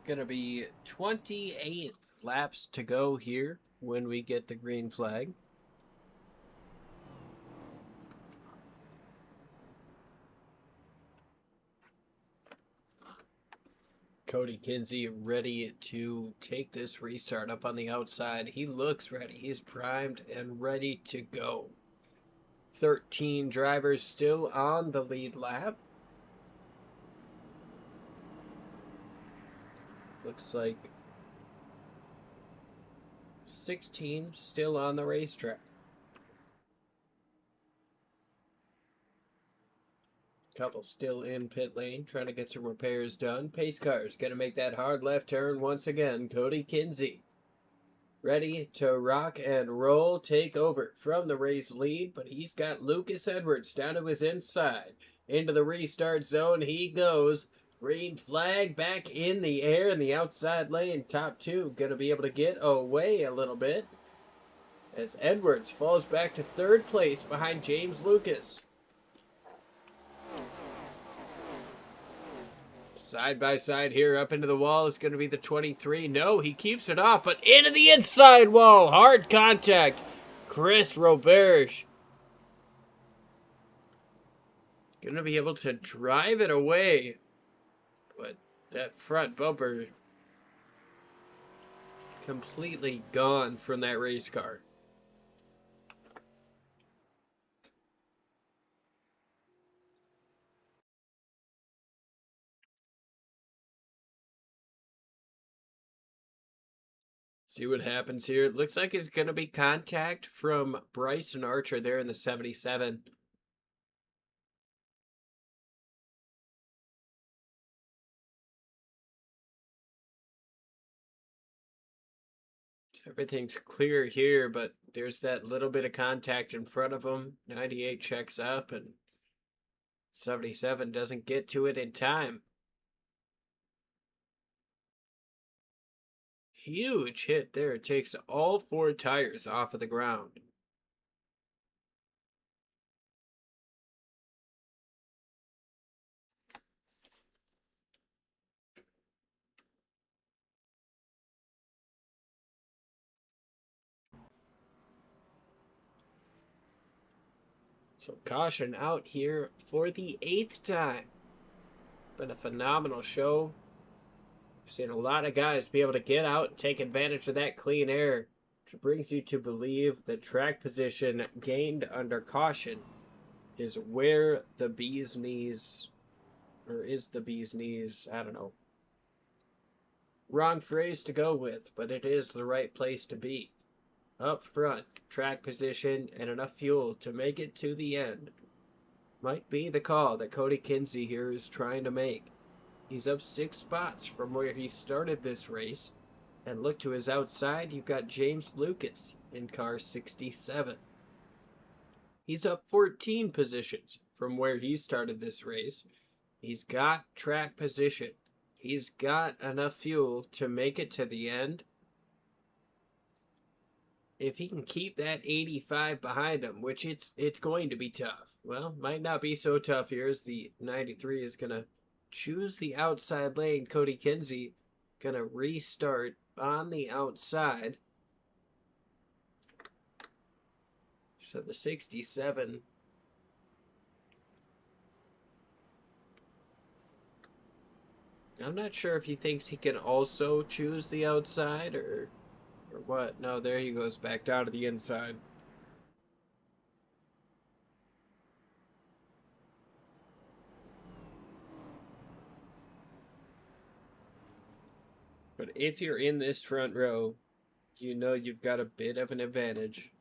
Gonna be 28 laps to go here when we get the green flag. Cody Kinsey ready to take this restart up on the outside. He looks ready. He's primed and ready to go. 13 drivers still on the lead lap. Looks like 16 still on the racetrack. Couple still in pit lane trying to get some repairs done. Pace car's going to make that hard left turn once again. Cody Kinsey ready to rock and roll, take over from the race lead, but he's got Lucas Edwards down to his inside. Into the restart zone he goes. Green flag back in the air in the outside lane. Top two going to be able to get away a little bit as Edwards falls back to third place behind James Lucas. Side by side here, up into the wall is going to be the 23. No, he keeps it off, but into the inside wall. Hard contact. Chris Roberge going to be able to drive it away. But that front bumper completely gone from that race car. See what happens here. It looks like it's going to be contact from Bryson Archer there in the 77. Everything's clear here, but there's that little bit of contact in front of him. 98 checks up, and 77 doesn't get to it in time. Huge hit there. It takes all 4 tires off of the ground. So caution out here for the 8th time. Been a phenomenal show. We've seen a lot of guys be able to get out and take advantage of that clean air, which brings you to believe the track position gained under caution is where the bee's knees, or is the bee's knees, I don't know. Wrong phrase to go with, but it is the right place to be. Up front, track position, and enough fuel to make it to the end might be the call that Cody Kinsey here is trying to make. He's up 6 spots from where he started this race, and look to his outside, you've got James Lucas in car 67. He's up 14 positions from where he started this race. He's got track position. He's got enough fuel to make it to the end. if he can keep that 85 behind him, which it's going to be tough. Well, might not be so tough here as the 93 is going to choose the outside lane. Cody Kinsey going to restart on the outside. So the 67 I'm not sure if he thinks he can also choose the outside or what. No, there he goes back down to the inside. But if you're in this front row, you know you've got a bit of an advantage.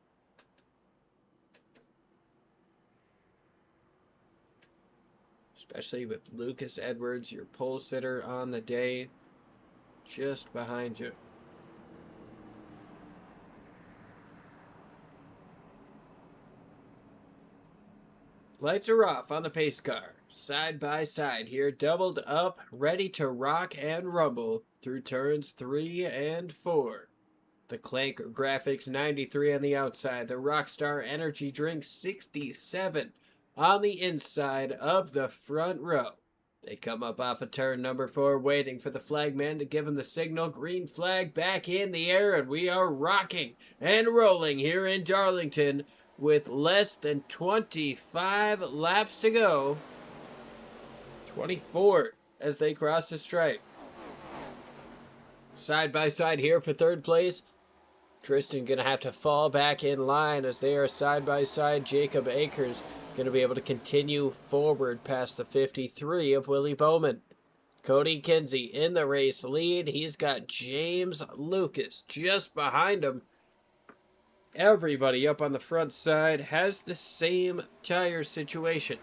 Especially with Lucas Edwards, your pole sitter on the day, just behind you. Lights are off on the pace car. Side by side here, doubled up, ready to rock and rumble through turns 3 and 4. The Clank Graphics 93 on the outside. The Rockstar Energy Drink 67 on the inside of the front row. They come up off of turn number 4, waiting for the flagman to give them the signal. Green flag back in the air, and we are rocking and rolling here in Darlington with less than 25 laps to go. 24 as they cross the stripe. Side by side here for third place. Tristan going to have to fall back in line as they are side by side. Jacob Akers going to be able to continue forward past the 53 of Willie Bowman. Cody Kinsey in the race lead. He's got James Lucas just behind him. Everybody up on the front side has the same tire situation.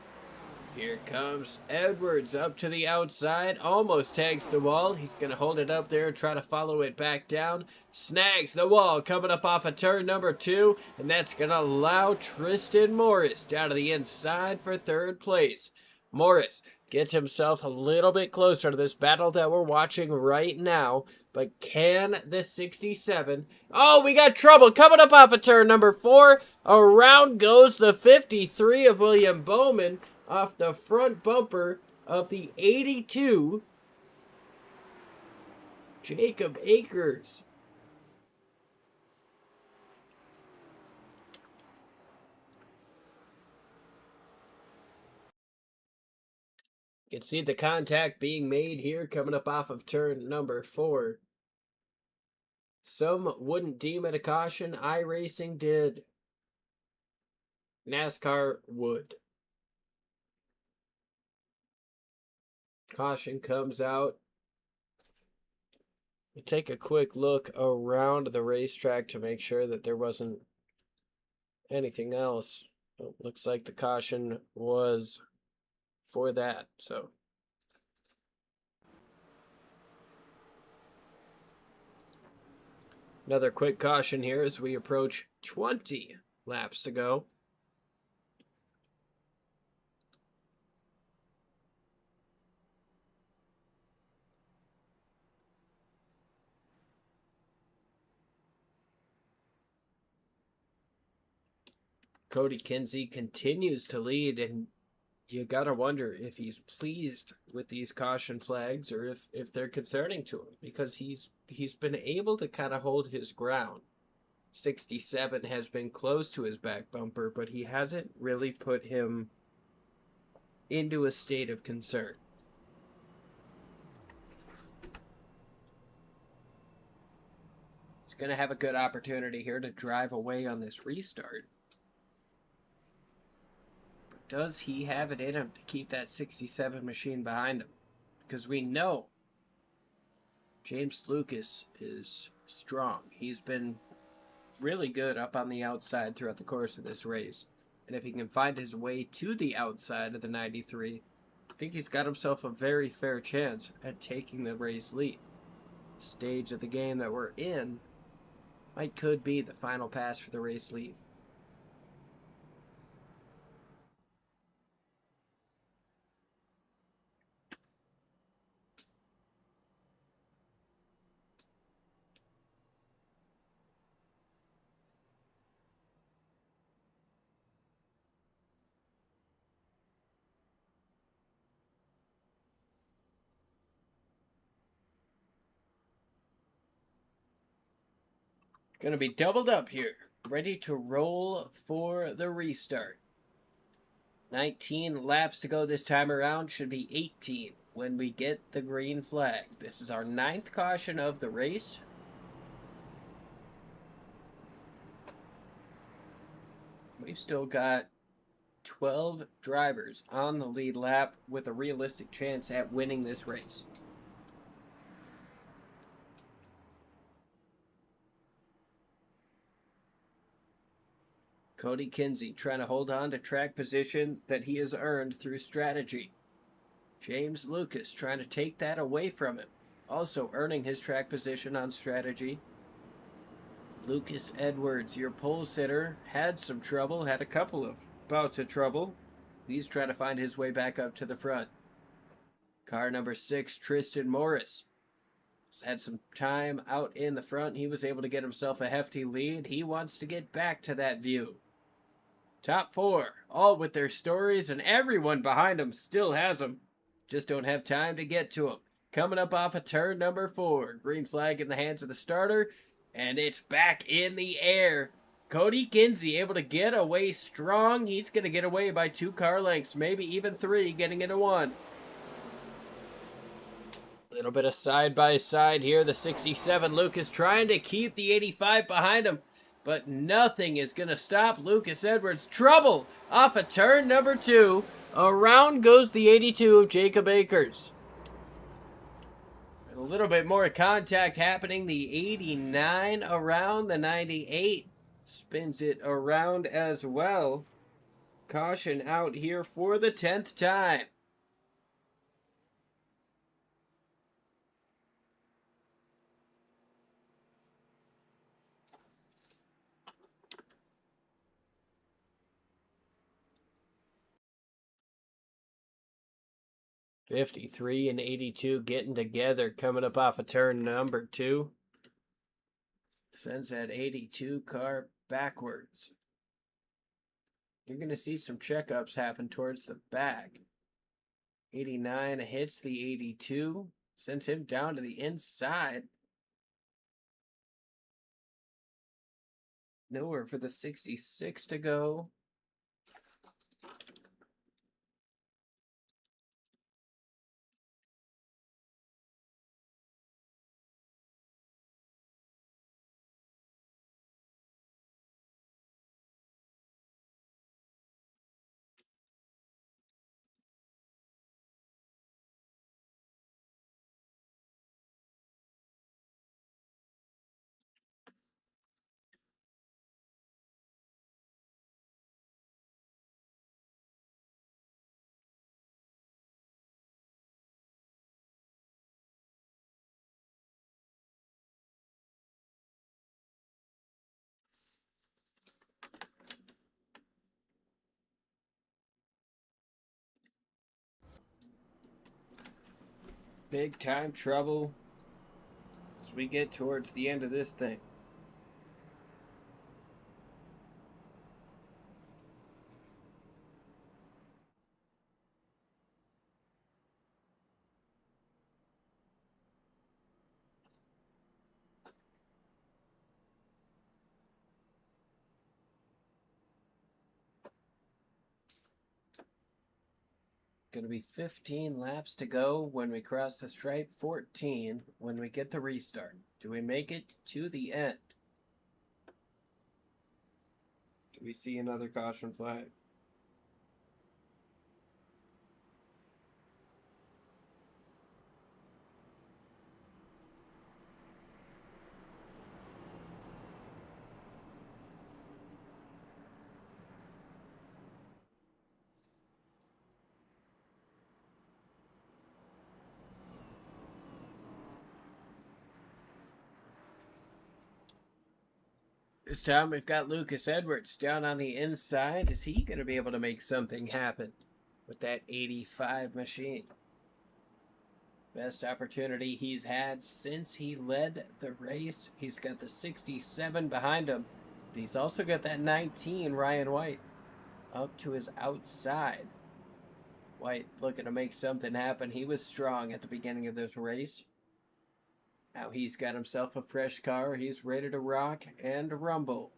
Here comes Edwards up to the outside, almost tags the wall. He's going to hold it up there and try to follow it back down. Snags the wall coming up off of turn number 2, and that's going to allow Tristan Morris down to the inside for third place. Morris gets himself a little bit closer to this battle that we're watching right now, but can the 67... Oh, we got trouble coming up off of turn number 4. Around goes the 53 of William Bowman off the front bumper of the 82, Jacob Akers. You can see the contact being made here coming up off of turn number 4. Some wouldn't deem it a caution. iRacing did. NASCAR would. Caution comes out. We take a quick look around the racetrack to make sure that there wasn't anything else. Oh, looks like the caution was for that, so. Another quick caution here as we approach 20 laps to go. Cody Kinsey continues to lead, and you gotta wonder if he's pleased with these caution flags or if they're concerning to him, because he's been able to kind of hold his ground. 67 has been close to his back bumper, but he hasn't really put him into a state of concern. He's going to have a good opportunity here to drive away on this restart. But does he have it in him to keep that 67 machine behind him? Because we know James Lucas is strong. He's been really good up on the outside throughout the course of this race. And if he can find his way to the outside of the 93, I think he's got himself a very fair chance at taking the race lead. Stage of the game that we're in could be the final pass for the race lead. Gonna be doubled up here. Ready to roll for the restart. 19 laps to go this time around. Should be 18 when we get the green flag. This is our 9th caution of the race. We've still got 12 drivers on the lead lap with a realistic chance at winning this race. Cody Kinsey trying to hold on to track position that he has earned through strategy. James Lucas trying to take that away from him, also earning his track position on strategy. Lucas Edwards, your pole sitter, had some trouble, had a couple of bouts of trouble. He's trying to find his way back up to the front. Car number 6, Tristan Morris, has had some time out in the front. He was able to get himself a hefty lead. He wants to get back to that view. Top 4, all with their stories, and everyone behind them still has them. Just don't have time to get to them. Coming up off of turn number 4. Green flag in the hands of the starter, and it's back in the air. Cody Kinsey able to get away strong. He's going to get away by 2 car lengths, maybe even 3, getting into 1. Little bit of side-by-side here. The 67 Lucas trying to keep the 85 behind him, but nothing is going to stop Lucas Edwards. Trouble off of turn number 2. Around goes the 82 of Jacob Akers. A little bit more contact happening. The 89 around. The 98 spins it around as well. Caution out here for the 10th time. '53 and 82 getting together, coming up off of turn number 2. Sends that 82 car backwards. You're going to see some checkups happen towards the back. 89 hits the 82, sends him down to the inside. Nowhere for the 66 to go. Big time trouble as we get towards the end of this thing. Going to be 15 laps to go when we cross the stripe, 14 when we get the restart. Do we make it to the end? Do we see another caution flag? This time we've got Lucas Edwards down on the inside. Is he going to be able to make something happen with that 85 machine? Best opportunity he's had since he led the race. He's got the 67 behind him, but he's also got that 19, Ryan White, up to his outside. White looking to make something happen. He was strong at the beginning of this race. Now he's got himself a fresh car. He's ready to rock and rumble.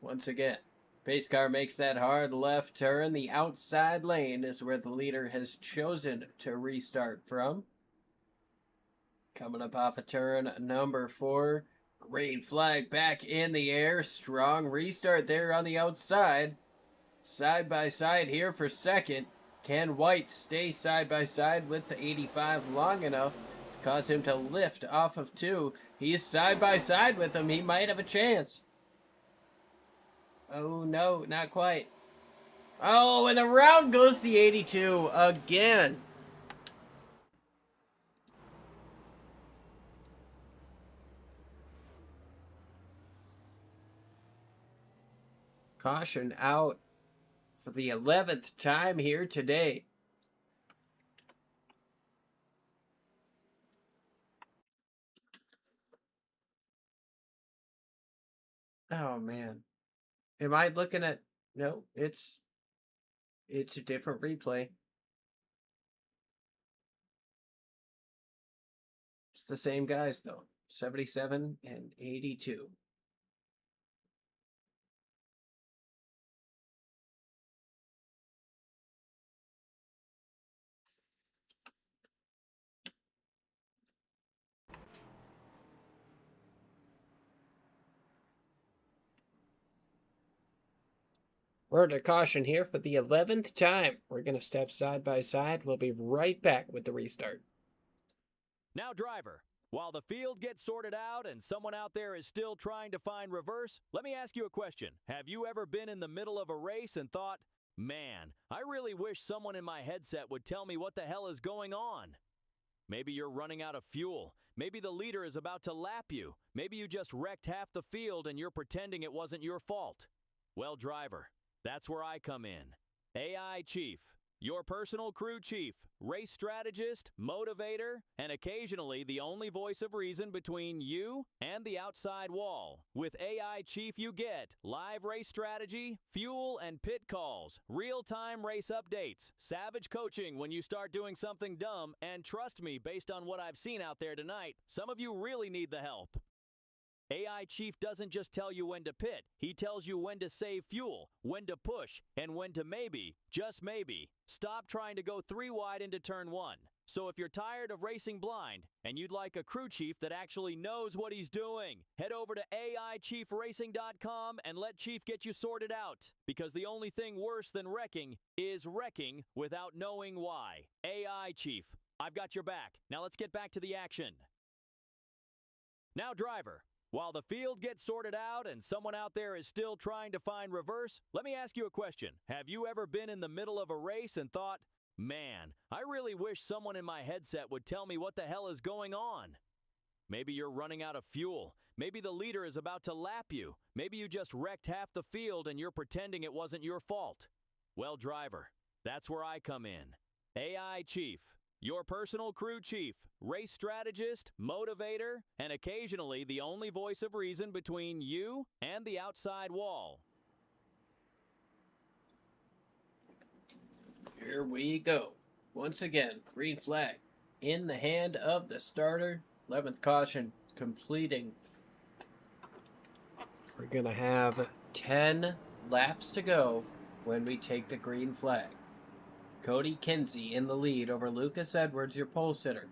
Once again, pace car makes that hard left turn. The outside lane is where the leader has chosen to restart from. Coming up off of turn number 4. Green flag back in the air. Strong restart there on the outside. Side by side here for second. Can White stay side by side with the 85 long enough to cause him to lift off of 2? He's side by side with him. He might have a chance. Oh no, not quite. Oh, and around goes the 82 again. Caution out for the 11th time here today. Oh man. Am I looking at... No, it's a different replay. It's the same guys though. 77 and 82. Word of caution here for the 11th time. We're going to step side by side. We'll be right back with the restart. Now, driver, while the field gets sorted out and someone out there is still trying to find reverse, let me ask you a question. Have you ever been in the middle of a race and thought, man, I really wish someone in my headset would tell me what the hell is going on? Maybe you're running out of fuel. Maybe the leader is about to lap you. Maybe you just wrecked half the field and you're pretending it wasn't your fault. Well, driver, that's where I come in. AI Chief, your personal crew chief, race strategist, motivator, and occasionally the only voice of reason between you and the outside wall. With AI Chief you get live race strategy, fuel and pit calls, real-time race updates, savage coaching when you start doing something dumb, and trust me, based on what I've seen out there tonight, some of you really need the help. AI Chief doesn't just tell you when to pit, he tells you when to save fuel, when to push, and when to maybe, just maybe, stop trying to go 3 wide into turn 1. So if you're tired of racing blind, and you'd like a crew chief that actually knows what he's doing, head over to AIChiefRacing.com and let Chief get you sorted out. Because the only thing worse than wrecking is wrecking without knowing why. AI Chief, I've got your back. Now let's get back to the action. Now, driver, while the field gets sorted out and someone out there is still trying to find reverse, let me ask you a question. Have you ever been in the middle of a race and thought, man, I really wish someone in my headset would tell me what the hell is going on? Maybe you're running out of fuel. Maybe the leader is about to lap you. Maybe you just wrecked half the field and you're pretending it wasn't your fault. Well, driver, that's where I come in. AI Chief, your personal crew chief, race strategist, motivator, and occasionally the only voice of reason between you and the outside wall. Here we go. Once again, green flag in the hand of the starter. 11th caution completing. We're going to have 10 laps to go when we take the green flag. Cody Kinsey in the lead over Lucas Edwards, your pole sitter.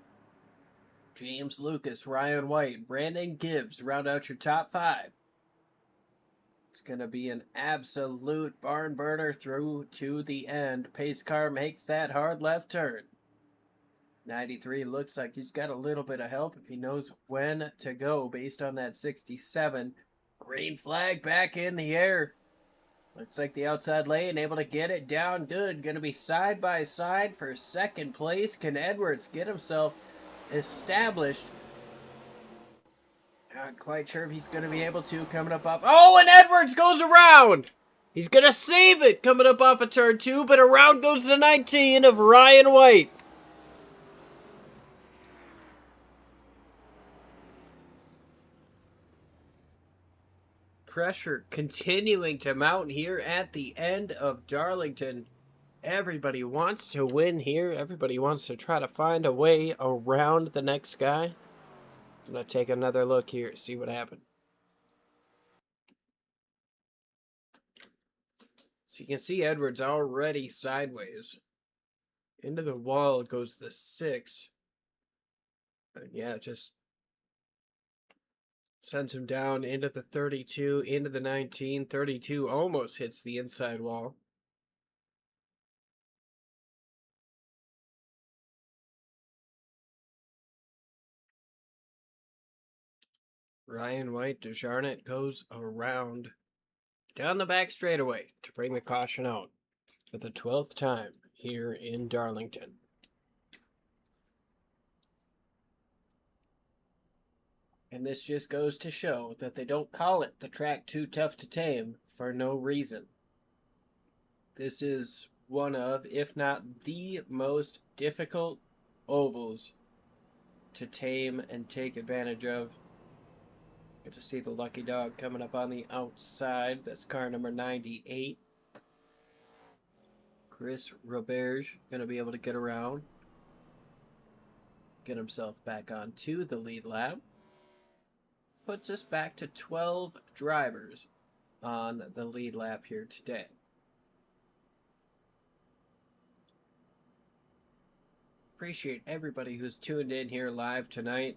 James Lucas, Ryan White, Brandon Gibbs round out your top 5. It's going to be an absolute barn burner through to the end. Pace car makes that hard left turn. 93 looks like he's got a little bit of help if he knows when to go based on that 67. Green flag back in the air. Looks like the outside lane able to get it down good. Going to be side by side for second place. Can Edwards get himself established? Not quite sure if he's going to be able to coming up off. Oh, and Edwards goes around. He's going to save it coming up off of turn 2, but around goes the 19 of Ryan White. Pressure continuing to mount here at the end of Darlington. Everybody wants to win here. Everybody wants to try to find a way around the next guy. I'm going to take another look here, see what happened. So you can see Edwards already sideways. Into the wall goes the 6. And yeah, just sends him down into the 32, into the 19. 32 almost hits the inside wall. Ryan White Desjardins goes around down the back straightaway to bring the caution out for the 12th time here in Darlington. And this just goes to show that they don't call it the track too tough to tame for no reason. This is one of, if not the most difficult ovals to tame and take advantage of. Get to see the lucky dog coming up on the outside. That's car number 98. Chris Roberge going to be able to get around. Get himself back onto the lead lap. Puts us back to 12 drivers on the lead lap here today. Appreciate everybody who's tuned in here live tonight.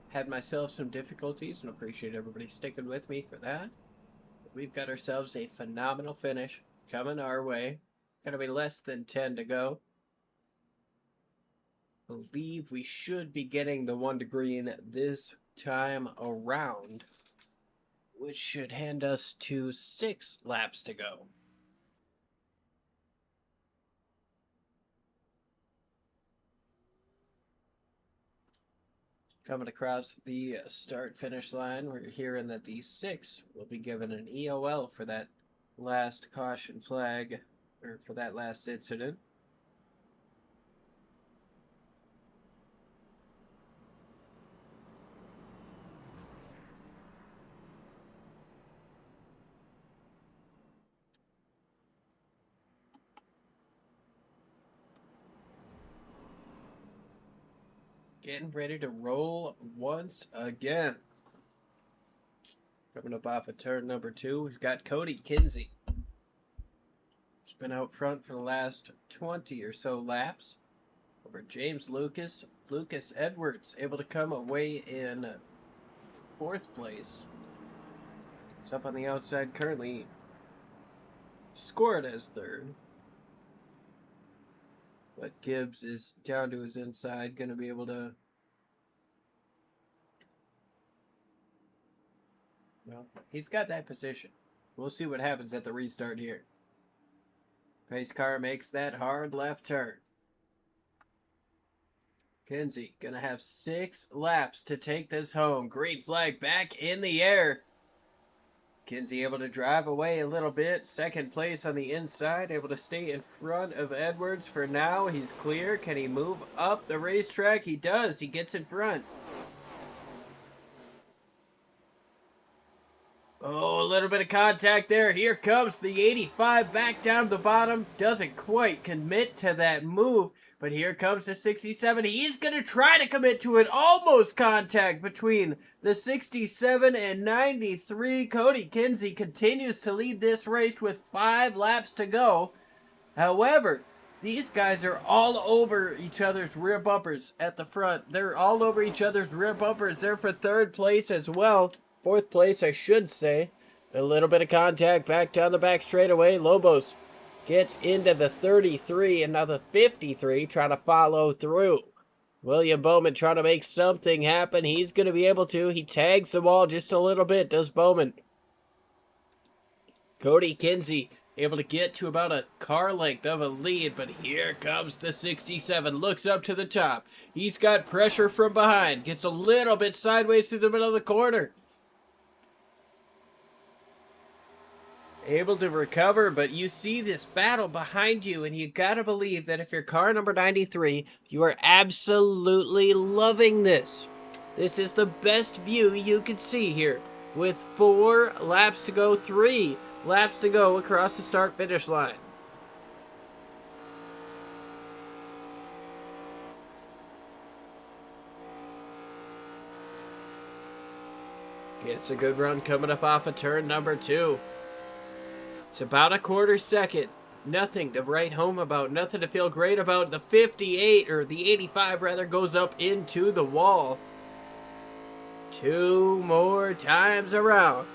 Had myself some difficulties and appreciate everybody sticking with me for that. We've got ourselves a phenomenal finish coming our way. Gonna be less than 10 to go. Believe we should be getting the 1 to green this time around, which should hand us to 6 laps to go. Coming across the start-finish line, we're hearing that the 6 will be given an EOL for that last caution flag, or for that last incident. Getting ready to roll once again. Coming up off of turn number 2, we've got Cody Kinsey. He's been out front for the last 20 or so laps. Over James Lucas. Lucas Edwards able to come away in 4th place. He's up on the outside currently. Scored as 3rd. But Gibbs is down to his inside, going to be able to... Well, he's got that position. We'll see what happens at the restart here. Pace car makes that hard left turn. Kinsey going to have 6 laps to take this home. Green flag back in the air. Kinsey able to drive away a little bit. 2nd place on the inside. Able to stay in front of Edwards for now. He's clear. Can he move up the racetrack? He does. He gets in front. Oh, a little bit of contact there. Here comes the 85 back down the bottom. Doesn't quite commit to that move. But here comes the 67. He's going to try to commit to it. Almost contact between the 67 and 93. Cody Kinsey continues to lead this race with 5 laps to go. However, these guys are all over each other's rear bumpers at the front. They're all over each other's rear bumpers. They're for 3rd place as well. 4th place, I should say. A little bit of contact back down the back straightaway. Lobos gets into the 33 and now the 53, trying to follow through. William Bowman trying to make something happen. He's going to be able to. He tags the wall just a little bit, does Bowman. Cody Kinsey able to get to about a car length of a lead, but here comes the 67. Looks up to the top. He's got pressure from behind. Gets a little bit sideways through the middle of the corner. Able to recover, but you see this battle behind you, and you gotta believe that if you're car number 93, you are absolutely loving this. This is the best view you could see here, with 4 laps to go, 3 laps to go across the start-finish line. Gets a good run coming up off of turn number 2. It's about a quarter second. Nothing to write home about. Nothing to feel great about. The 58, or the 85 rather, goes up into the wall. 2 more times around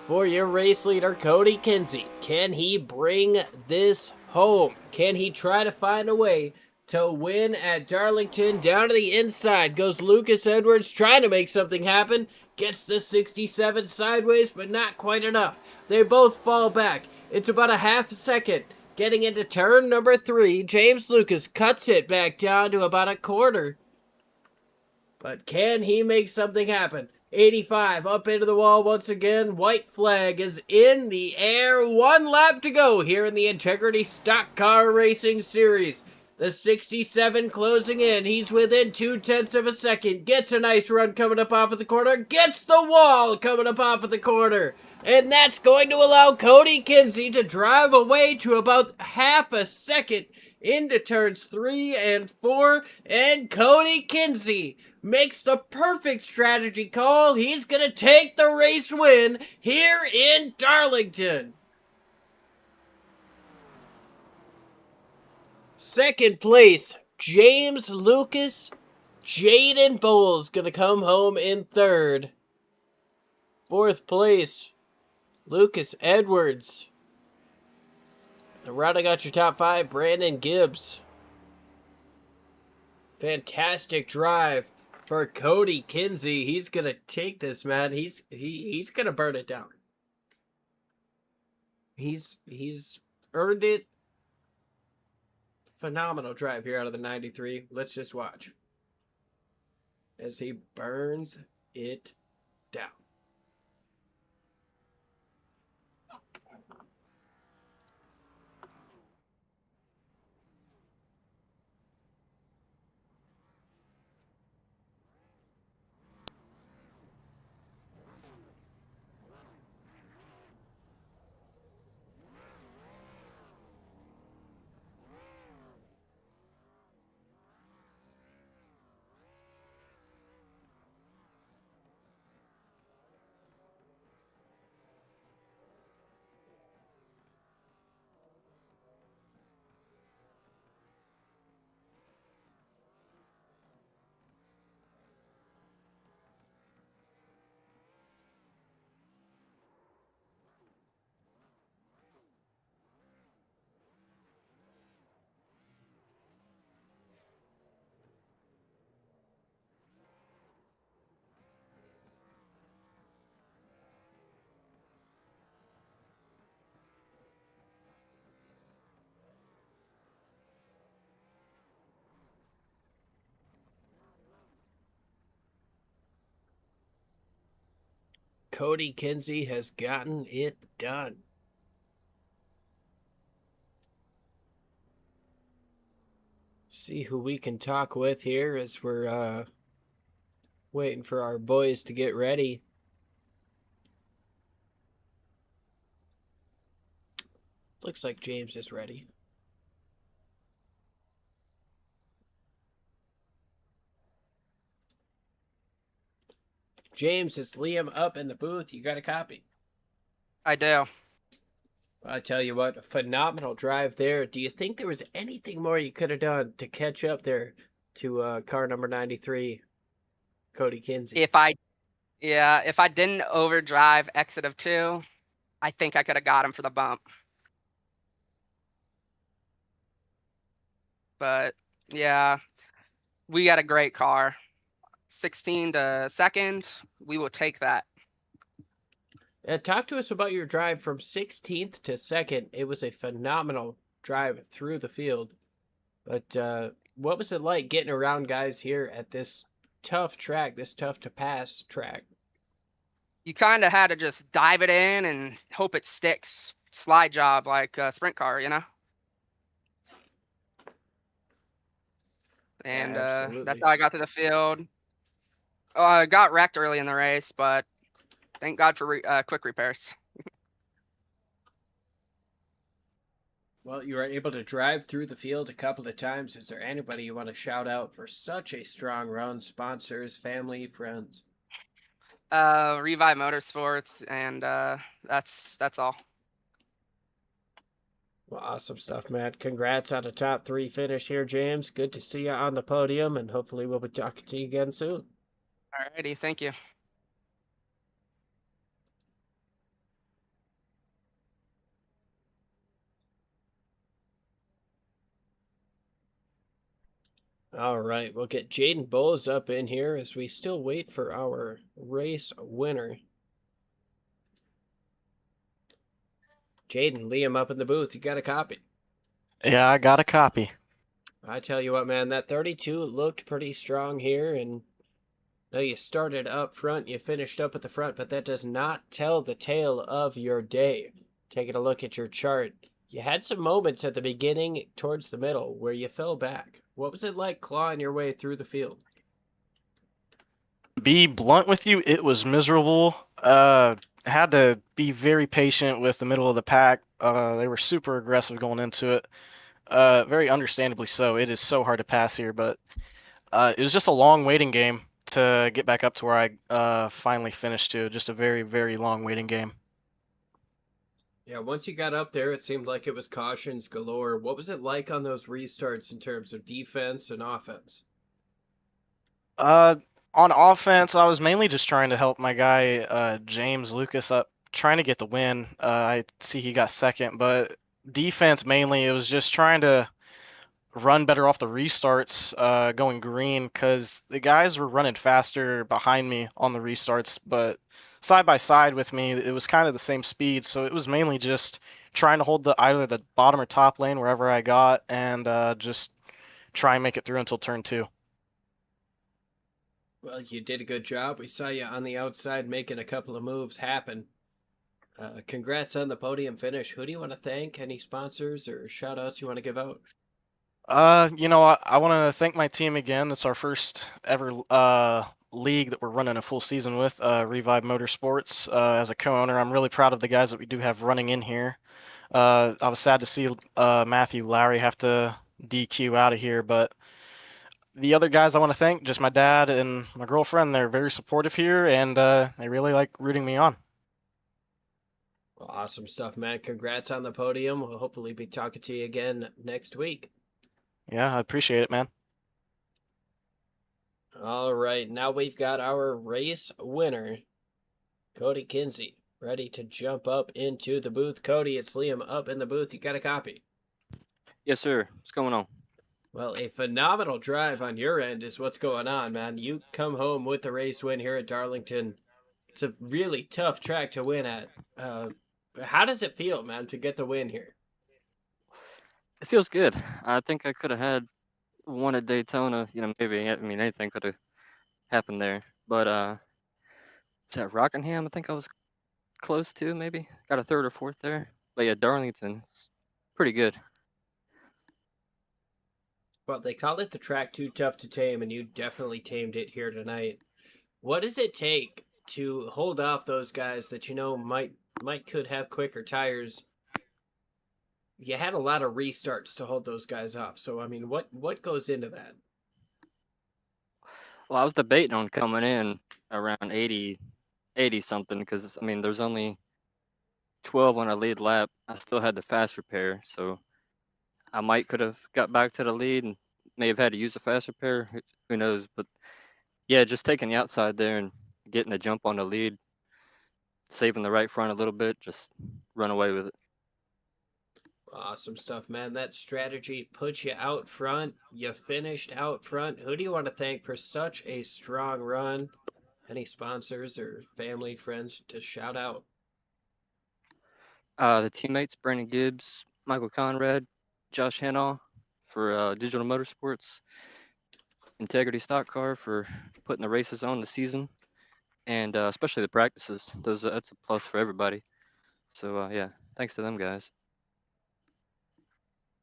for your race leader, Cody Kinsey. Can he bring this home? Can he try to find a way to win at Darlington? Down to the inside goes Lucas Edwards, trying to make something happen. Gets the 67 sideways, but not quite enough. They both fall back. It's about a half a second. Getting into turn number 3, James Lucas cuts it back down to about a quarter. But can he make something happen? 85 up into the wall once again. White flag is in the air. 1 lap to go here in the Integrity Stock Car Racing Series. The 67 closing in. He's within 0.2 of a second. Gets a nice run coming up off of the corner. Gets the wall coming up off of the corner. And that's going to allow Cody Kinsey to drive away to about half a second into turns 3 and 4. And Cody Kinsey makes the perfect strategy call. He's going to take the race win here in Darlington. Second place, James Lucas. Jaden Bowles going to come home in third. Fourth place, Lucas Edwards. And rounding out your top 5, Brandon Gibbs. Fantastic drive for Cody Kinsey. He's going to take this, man. He's going to burn it down. He's earned it. Phenomenal drive here out of the 93. Let's just watch as he burns it down. Cody Kinsey has gotten it done. See who we can talk with here as we're waiting for our boys to get ready. Looks like James is ready. James, it's Liam up in the booth. You got a copy? I do. I tell you what, a phenomenal drive there. Do you think there was anything more you could have done to catch up there to car number 93, Cody Kinsey? If I didn't overdrive exit of 2, I think I could have got him for the bump. But yeah, we got a great car. 16 to second, we will take that. Talk to us about your drive from 16th to 2nd. It was a phenomenal drive through the field. But what was it like getting around guys here at this tough track, this tough to pass track? You kind of had to just dive it in and hope it sticks. Slide job like a sprint car, you know? And that's how I got to the field. I got wrecked early in the race, but thank God for quick repairs. Well, you were able to drive through the field a couple of times. Is there anybody you want to shout out for such a strong run? Sponsors, family, friends? Revive Motorsports, and that's all. Well, awesome stuff, Matt. Congrats on a top 3 finish here, James. Good to see you on the podium, and hopefully we'll be talking to you again soon. Alrighty, thank you. All right, we'll get Jaden Bowles up in here as we still wait for our race winner. Jaden, Liam up in the booth. You got a copy? Yeah, I got a copy. I tell you what, man, that 32 looked pretty strong here, and though you started up front, you finished up at the front, but that does not tell the tale of your day. Taking a look at your chart, you had some moments at the beginning towards the middle where you fell back. What was it like clawing your way through the field? Be blunt with you, it was miserable. Had to be very patient with the middle of the pack. They were super aggressive going into it. Very understandably so. It is so hard to pass here, but it was just a long waiting game to get back up to where I finally finished to. Just a very, very long waiting game. Yeah, once you got up there, it seemed like it was cautions galore. What was it like on those restarts in terms of defense and offense? On offense, I was mainly just trying to help my guy James Lucas up, trying to get the win. I see he got second, but defense mainly, it was just trying to run better off the restarts going green because the guys were running faster behind me on the restarts, but side by side with me, it was kind of the same speed. So it was mainly just trying to hold either the bottom or top lane wherever I got and just try and make it through until turn 2. Well, you did a good job. We saw you on the outside making a couple of moves happen. Congrats on the podium finish. Who do you want to thank? Any sponsors or shout outs you want to give out? I want to thank my team again. It's our first ever league that we're running a full season with, Revive Motorsports. As a co-owner, I'm really proud of the guys that we do have running in here. I was sad to see Matthew Lowry have to DQ out of here, but the other guys I want to thank, just my dad and my girlfriend, they're very supportive here, and they really like rooting me on. Well, awesome stuff, man. Congrats on the podium. We'll hopefully be talking to you again next week. Yeah, I appreciate it, man. All right, now we've got our race winner, Cody Kinsey, ready to jump up into the booth. Cody, it's Liam up in the booth. You got a copy? Yes, sir. What's going on? Well, a phenomenal drive on your end is what's going on, man. You come home with the race win here at Darlington. It's a really tough track to win at. How does it feel, man, to get the win here? It feels good. I think I could have had one at Daytona. Maybe. I mean, anything could have happened there. But is that Rockingham? I think I was close to. Maybe got a third or fourth there. But yeah, Darlington. It's pretty good. Well, they called it the track too tough to tame, and you definitely tamed it here tonight. What does it take to hold off those guys that you know might could have quicker tires? You had a lot of restarts to hold those guys off. So I mean, what goes into that? Well, I was debating on coming in around 80 something because I mean, there's only 12 on a lead lap. I still had the fast repair, so I might could have got back to the lead and may have had to use a fast repair. Who knows? But yeah, just taking the outside there and getting a jump on the lead, saving the right front a little bit, just run away with it. Awesome stuff, man. That strategy put you out front. You finished out front. Who do you want to thank for such a strong run? Any sponsors or family, friends to shout out? The teammates, Brandon Gibbs, Michael Conrad, Josh Hanaw for Digital Motorsports, Integrity Stock Car for putting the races on the season, and especially the practices. That's a plus for everybody. So yeah, thanks to them guys.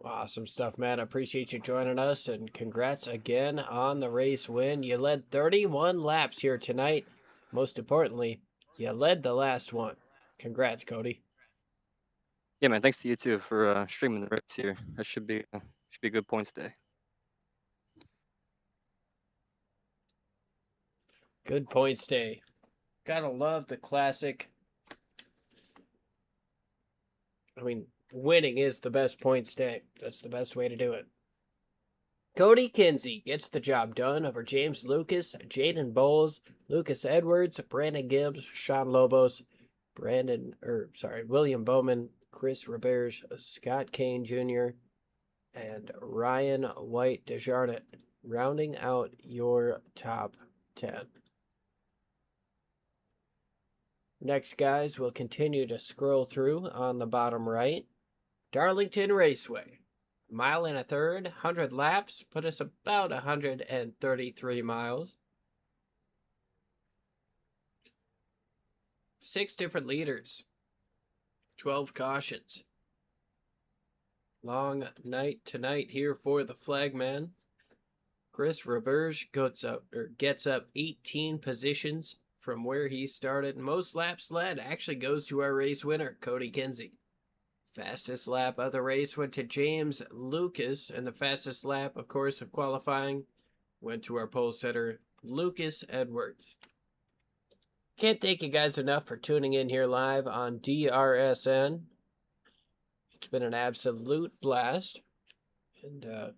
Awesome stuff, man. I appreciate you joining us, and congrats again on the race win. You led 31 laps here tonight. Most importantly, you led the last one. Congrats, Cody. Yeah, man. Thanks to you too for streaming the race here. That should be a good points day. Good points day. Gotta love the classic. I mean, winning is the best points day. That's the best way to do it. Cody Kinsey gets the job done over James Lucas, Jaden Bowles, Lucas Edwards, Brandon Gibbs, Sean Lobos, William Bowman, Chris Roberge, Scott Kane Jr., and Ryan White Desjardins, rounding out your top 10. Next, guys, we'll continue to scroll through on the bottom right. Darlington Raceway. Mile and a third, 100 laps, put us about 133 miles. 6 different leaders. 12 cautions. Long night tonight here for the flagman. Chris Roberge gets up 18 positions from where he started. Most laps led actually goes to our race winner, Cody Kinsey. Fastest lap of the race went to James Lucas, and the fastest lap, of course, of qualifying went to our pole setter, Lucas Edwards. Can't thank you guys enough for tuning in here live on DRSN. It's been an absolute blast. And,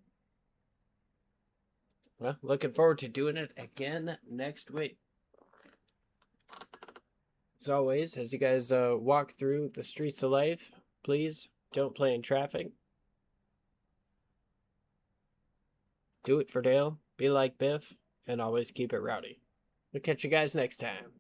well, looking forward to doing it again next week. As always, as you guys walk through the streets of life, please don't play in traffic. Do it for Dale. Be like Biff. And always keep it rowdy. We'll catch you guys next time.